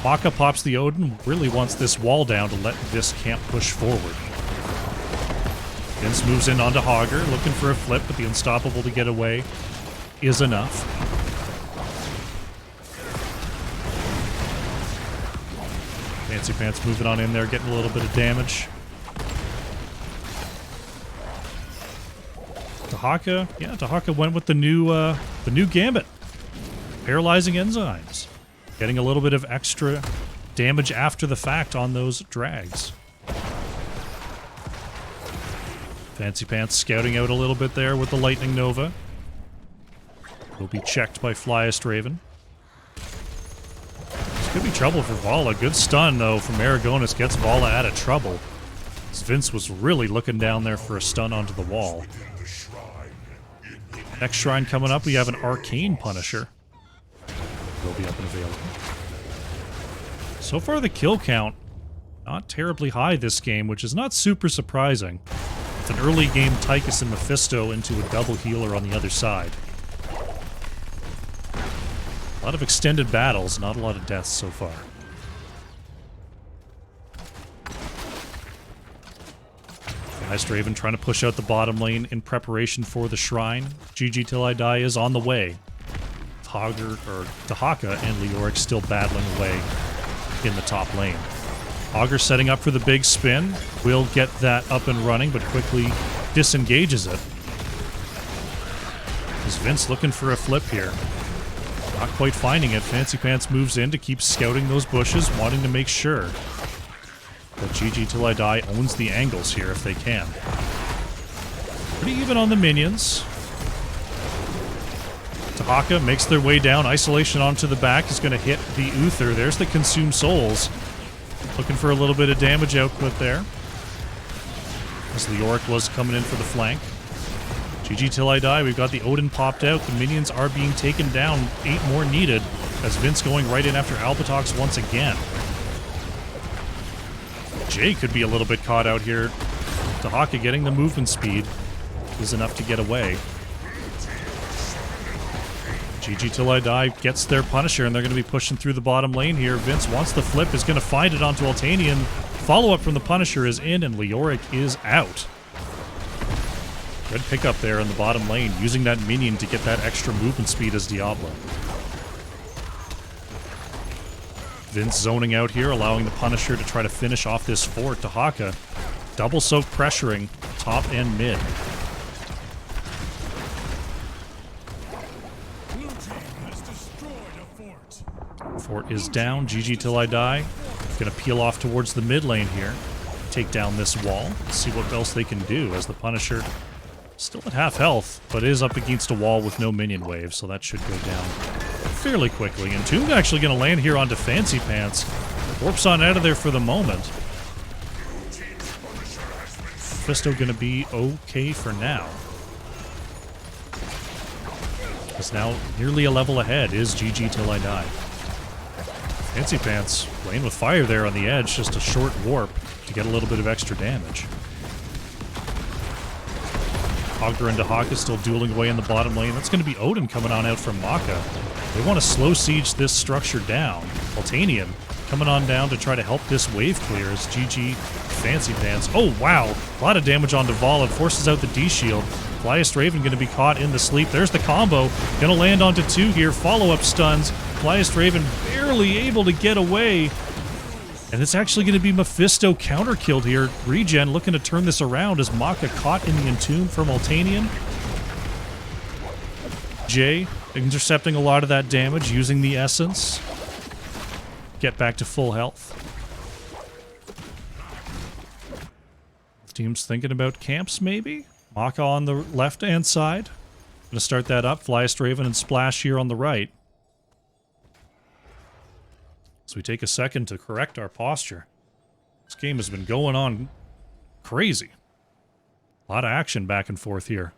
Maka pops the Odin. Really wants this wall down to let this camp push forward. Vince moves in onto Hogger, looking for a flip, but the Unstoppable to get away is enough. Fancy Pants moving on in there, getting a little bit of damage. Dahaka, yeah, Dahaka went with the new Gambit. Paralyzing Enzymes. Getting a little bit of extra damage after the fact on those drags. Fancy Pants scouting out a little bit there with the Lightning Nova. Will be checked by Flyest Raven. This could be trouble for Vala. Good stun, though, from Aragonis. Gets Vala out of trouble. Vince was really looking down there for a stun onto the wall. Next shrine coming up, we have an Arcane Punisher. Will be up and available. So far, the kill count not terribly high this game, which is not super surprising. It's an early game Tychus and Mephisto into a double healer on the other side. A lot of extended battles, not a lot of deaths so far. Flyest Raven trying to push out the bottom lane in preparation for the shrine. GG Till I Die is on the way. Dahaka and Leoric still battling away in the top lane. Augur setting up for the big spin. Will get that up and running, but quickly disengages it. Is Vince looking for a flip here? Not quite finding it. Fancy Pants moves in to keep scouting those bushes, wanting to make sure that GG Till I Die owns the angles here if they can. Pretty even on the minions. Tahaka makes their way down. Isolation onto the back is going to hit the Uther. There's the Consume Souls. Looking for a little bit of damage output there. As Leoric was coming in for the flank. GG Till I Die. We've got the Odin popped out. The minions are being taken down. 8 more needed. As Vince going right in after Albatox once again. Jay could be a little bit caught out here. Tahaka getting the movement speed is enough to get away. GG Till I Die gets their Punisher, and they're going to be pushing through the bottom lane here. Vince wants the flip, is going to find it onto Altanian. Follow-up from the Punisher is in, and Leoric is out. Good pickup there in the bottom lane, using that minion to get that extra movement speed as Diablo. Vince zoning out here, allowing the Punisher to try to finish off this fort. Tahaka double soak pressuring top and mid. Fort is down. GG Till I Die. Gonna peel off towards the mid lane here. Take down this wall. See what else they can do as the Punisher still at half health, but is up against a wall with no minion wave, so that should go down fairly quickly. And Tomb actually gonna land here onto Fancy Pants. Warps on out of there for the moment. Mephisto gonna be okay for now. Because now nearly a level ahead is GG Till I Die. Fancy Pants playing with fire there on the edge, just a short warp to get a little bit of extra damage. Augur and Tahaka still dueling away in the bottom lane. That's going to be Odin coming on out from Maka. They want to slow siege this structure down. Altanian coming on down to try to help this wave clear as GG Fancy Pants. Oh, wow. A lot of damage on Dvala. Forces out the D-Shield. Flyest Raven going to be caught in the sleep. There's the combo. Going to land onto 2 here. Follow-up stuns. Flyest Raven barely able to get away. And it's actually going to be Mephisto counter-killed here. ReGen looking to turn this around as Maka caught in the Entomb from Altanian. Jay intercepting a lot of that damage using the Essence. Get back to full health. The team's thinking about camps, maybe? Maka on the left-hand side. Gonna start that up. Flyest Raven and Splash here on the right. So we take a second to correct our posture. This game has been going on crazy. A lot of action back and forth here.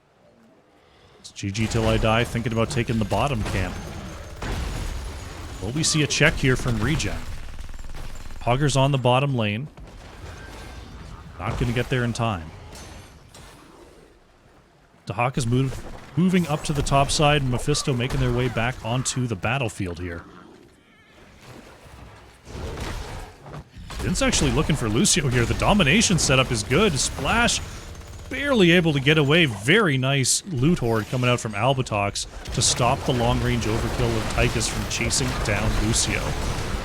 It's GG Till I Die thinking about taking the bottom camp. Will we see a check here from ReGen? Augur's on the bottom lane. Not going to get there in time. Tahaka's moving up to the top side, and Mephisto making their way back onto the battlefield here. Vince actually looking for Lucio here. The domination setup is good. Splash barely able to get away. Very nice loot horde coming out from Albatox to stop the long-range overkill of Tychus from chasing down Lucio.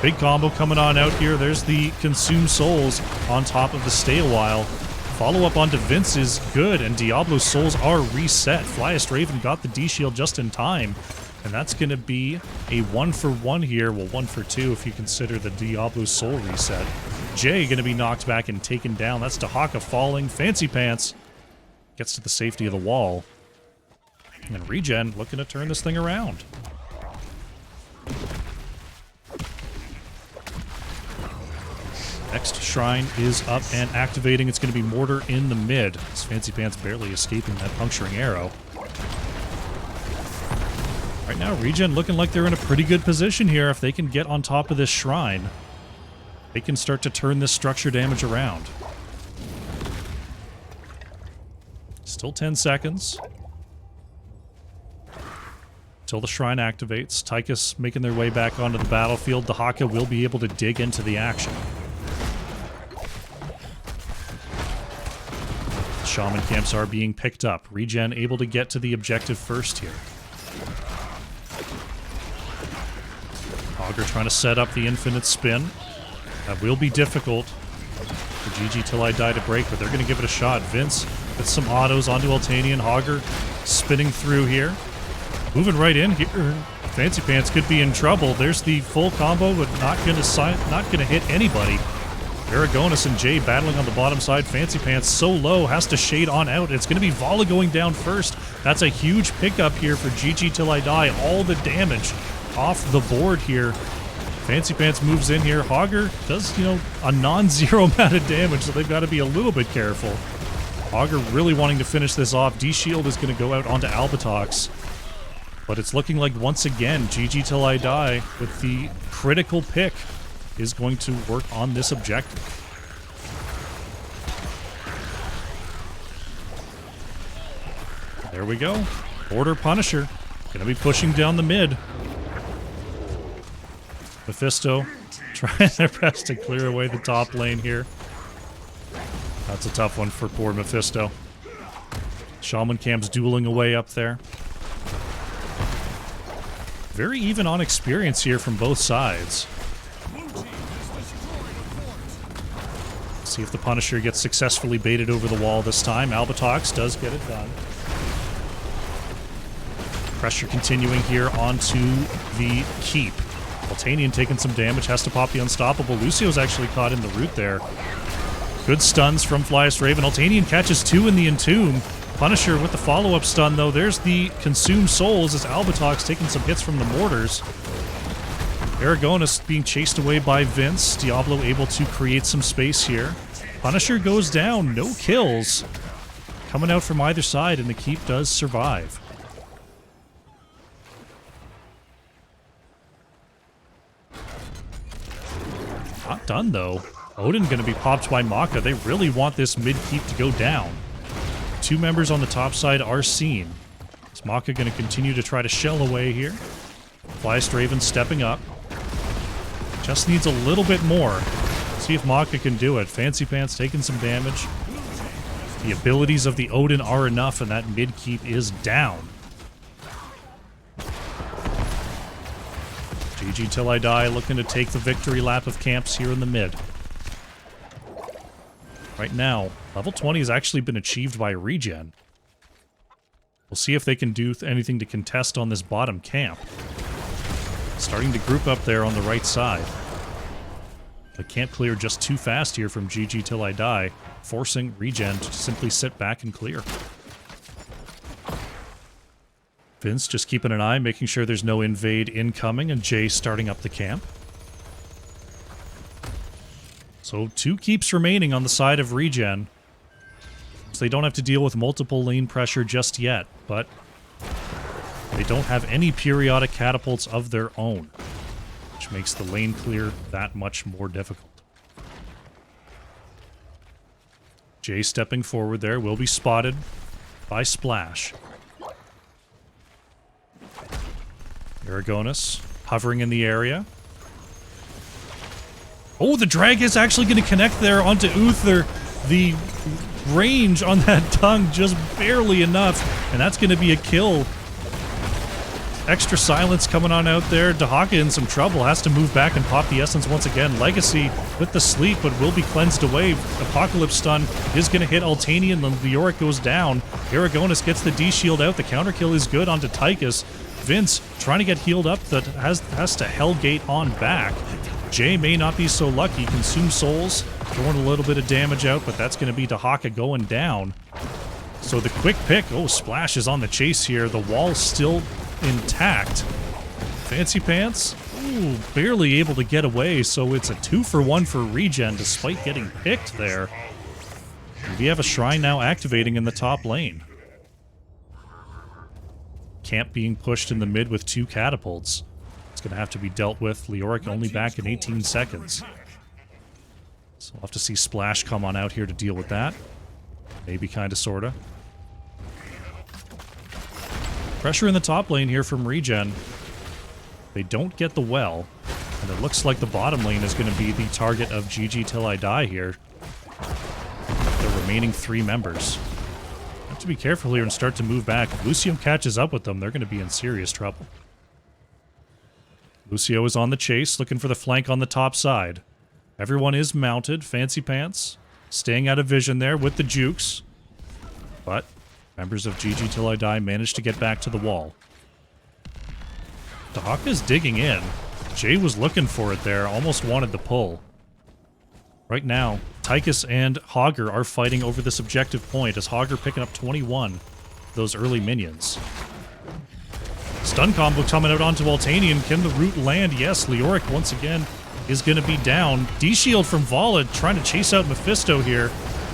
Big combo coming on out here. There's the Consume Souls on top of the Stay a While. Follow-up onto Vince is good, and Diablo's souls are reset. Flyest Raven got the D-Shield just in time. And that's going to be a 1-for-1 here. Well, 1-for-2 if you consider the Diablo soul reset. Jay going to be knocked back and taken down. That's Tahaka falling. Fancy Pants gets to the safety of the wall. And ReGen looking to turn this thing around. Next shrine is up and activating. It's going to be Mortar in the mid. This Fancy Pants barely escaping that puncturing arrow. Right now, ReGen looking like they're in a pretty good position here. If they can get on top of this shrine, they can start to turn this structure damage around. Still 10 seconds. Till the shrine activates. Tychus making their way back onto the battlefield. Tahaka will be able to dig into the action. The shaman camps are being picked up. ReGen able to get to the objective first here. Augur trying to set up the infinite spin. That will be difficult for GG Till I Die to break, but they're going to give it a shot. Vince with some autos onto Altanian. Hogger spinning through here. Moving right in here. Fancy Pants could be in trouble. There's the full combo, but not going to hit anybody. Aragonis and Jay battling on the bottom side. Fancy Pants so low, has to shade on out. It's going to be Vala going down first. That's a huge pickup here for GG Till I Die. All the damage off the board here. Fancy Pants moves in here. Hogger does, a non-zero amount of damage, so they've got to be a little bit careful. Hogger really wanting to finish this off. D-Shield is going to go out onto Albatox. But it's looking like, once again, GG Till I Die with the critical pick is going to work on this objective. There we go. Border Punisher. Gonna be pushing down the mid. Mephisto trying their best to clear away the top lane here. That's a tough one for poor Mephisto. Shaman Cam's dueling away up there. Very even on experience here from both sides. See if the Punisher gets successfully baited over the wall this time. Albatox does get it done. Pressure continuing here onto the keep. Altanian taking some damage, has to pop the Unstoppable. Lucio's actually caught in the root there. Good stuns from Flyest Raven. Altanian catches 2 in the Entomb. Punisher with the follow-up stun, though. There's the Consume Souls as Albatox taking some hits from the mortars. Aragonis being chased away by Vince. Diablo able to create some space here. Punisher goes down. No kills. Coming out from either side, and the keep does survive. Not done, though. Odin going to be popped by Maka. They really want this mid-keep to go down. 2 members on the top side are seen. Is Maka going to continue to try to shell away here? Flyest Raven stepping up. Just needs a little bit more. See if Maka can do it. Fancy Pants taking some damage. The abilities of the Odin are enough, and that mid-keep is down. GG Till I Die looking to take the victory lap of camps here in the mid. Right now, level 20 has actually been achieved by ReGen. We'll see if they can do anything to contest on this bottom camp. Starting to group up there on the right side. But can't clear just too fast here from GG Till I Die, forcing ReGen to simply sit back and clear. Vince just keeping an eye, making sure there's no invade incoming, and Jay starting up the camp. So 2 keeps remaining on the side of ReGen. So they don't have to deal with multiple lane pressure just yet, but they don't have any periodic catapults of their own, which makes the lane clear that much more difficult. Jay stepping forward there, will be spotted by Splash. Aragonis hovering in the area. Oh, the drag is actually going to connect there onto Uther. The range on that tongue just barely enough, and that's going to be a kill. Extra silence coming on out there. Dahaka in some trouble, has to move back and pop the essence once again. Legacy with the sleep, but will be cleansed away. Apocalypse stun is going to hit Altanian, the Yorick goes down. Aragonis gets the D-shield out. The counter kill is good onto Tychus. Vince trying to get healed up, that has to Hellgate on back. Jay may not be so lucky. Consume Souls, throwing a little bit of damage out, but that's going to be Dahaka going down. So the quick pick, oh, Splash is on the chase here. The wall's still intact. Fancy Pants, ooh, barely able to get away, so it's a 2-for-1 for ReGen, despite getting picked there. And we have a Shrine now activating in the top lane. Camp being pushed in the mid with 2 catapults. It's going to have to be dealt with. Leoric only back in 18 seconds. So we'll have to see Splash come on out here to deal with that. Maybe, kinda, sorta. Pressure in the top lane here from ReGen. They don't get the well, and it looks like the bottom lane is going to be the target of GG Till I Die here. The remaining 3 members. Have to be careful here and start to move back. If Lucio catches up with them, they're going to be in serious trouble. Lucio is on the chase, looking for the flank on the top side. Everyone is mounted. Fancy Pants staying out of vision there with the jukes. But members of GG Till I Die managed to get back to the wall. Dahaka's digging in. Jay was looking for it there, almost wanted the pull. Right now, Tychus and Hogger are fighting over this objective point, as Hogger picking up 21 of those early minions. Stun combo coming out onto Altanian. Can the root land? Yes, Leoric once again is going to be down. D-Shield from Vala trying to chase out Mephisto here.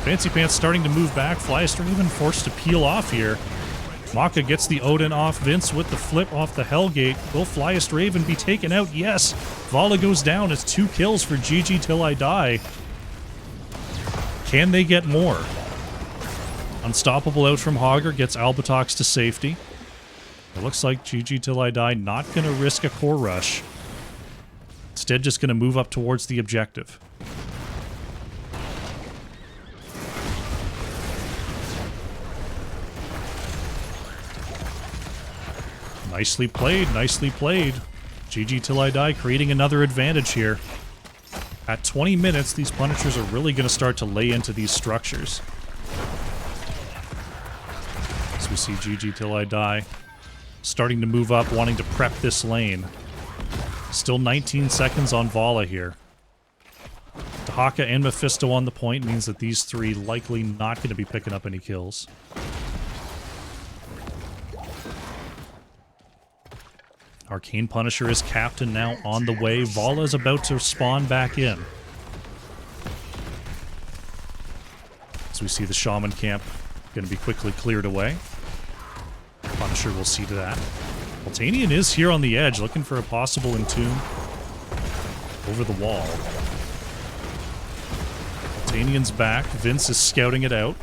Fancy Pants starting to move back. Flyester even forced to peel off here. Maka gets the Odin off. Vince with the flip off the Hellgate. Will Flyest Raven be taken out? Yes. Vala goes down. It's 2 kills for GG Till I Die. Can they get more? Unstoppable out from Hogger gets Albatox to safety. It looks like GG Till I Die not going to risk a core rush. Instead, just going to move up towards the objective. Nicely played, nicely played. GG Till I Die creating another advantage here. At 20 minutes, these Punishers are really going to start to lay into these structures. As we see GG Till I Die starting to move up, wanting to prep this lane. Still 19 seconds on Vala here. Dahaka and Mephisto on the point means that these three likely not going to be picking up any kills. Arcane Punisher is captain now on the way. Vala is about to spawn back in. As we see the Shaman camp going to be quickly cleared away. Punisher will see to that. Altanian is here on the edge, looking for a possible entomb over the wall. Altanian's back. Vince is scouting it out.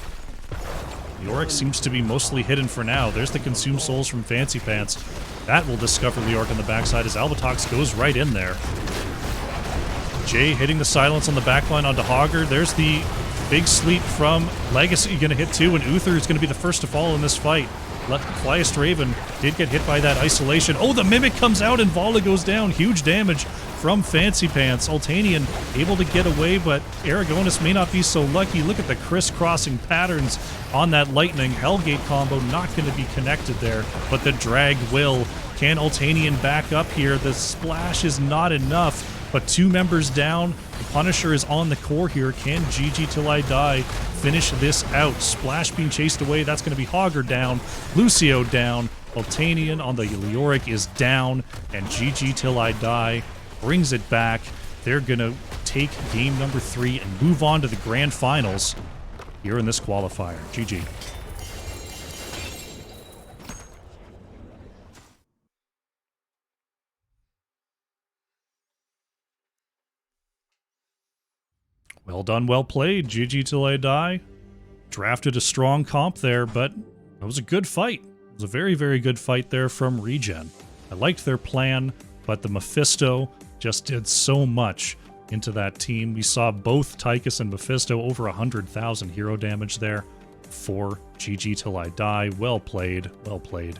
Leoric seems to be mostly hidden for now. There's the Consume Souls from Fancy Pants. That will discover Leoric on the backside as Albatox goes right in there. Jay hitting the silence on the backline onto Hogger. There's the big sleep from Legacy going to hit too, and Uther is going to be the first to fall in this fight. Flyest Raven did get hit by that isolation. Oh, the Mimic comes out and Vala goes down. Huge damage from Fancy Pants. Altanian able to get away, but Aragonis may not be so lucky. Look at the crisscrossing patterns on that Lightning. Hellgate combo not going to be connected there, but the drag will. Can Altanian back up here? The splash is not enough, but 2 members down. The Punisher is on the core here. Can GG Till I Die finish this out? Splash being chased away. That's going to be Hogger down. Lucio down. Altanian on the Leoric is down. And GG Till I Die brings it back. They're going to take game number 3 and move on to the grand finals here in this qualifier. GG. Well done, well played. GG Till I Die. Drafted a strong comp there, but it was a good fight. It was a very, very good fight there from ReGen. I liked their plan, but the Mephisto just did so much into that team. We saw both Tychus and Mephisto over 100,000 hero damage there for GG Till I Die. Well played, well played.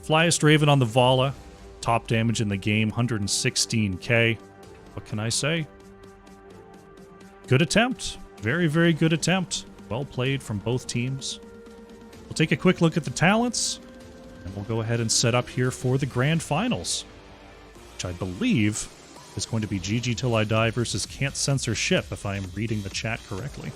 Flyest Raven on the Vala. Top damage in the game, 116k. What can I say? Good attempt. Very, very good attempt. Well played from both teams. We'll take a quick look at the talents, and we'll go ahead and set up here for the grand finals, which I believe is going to be GG Till I Die versus Can't Censor Ship, if I am reading the chat correctly.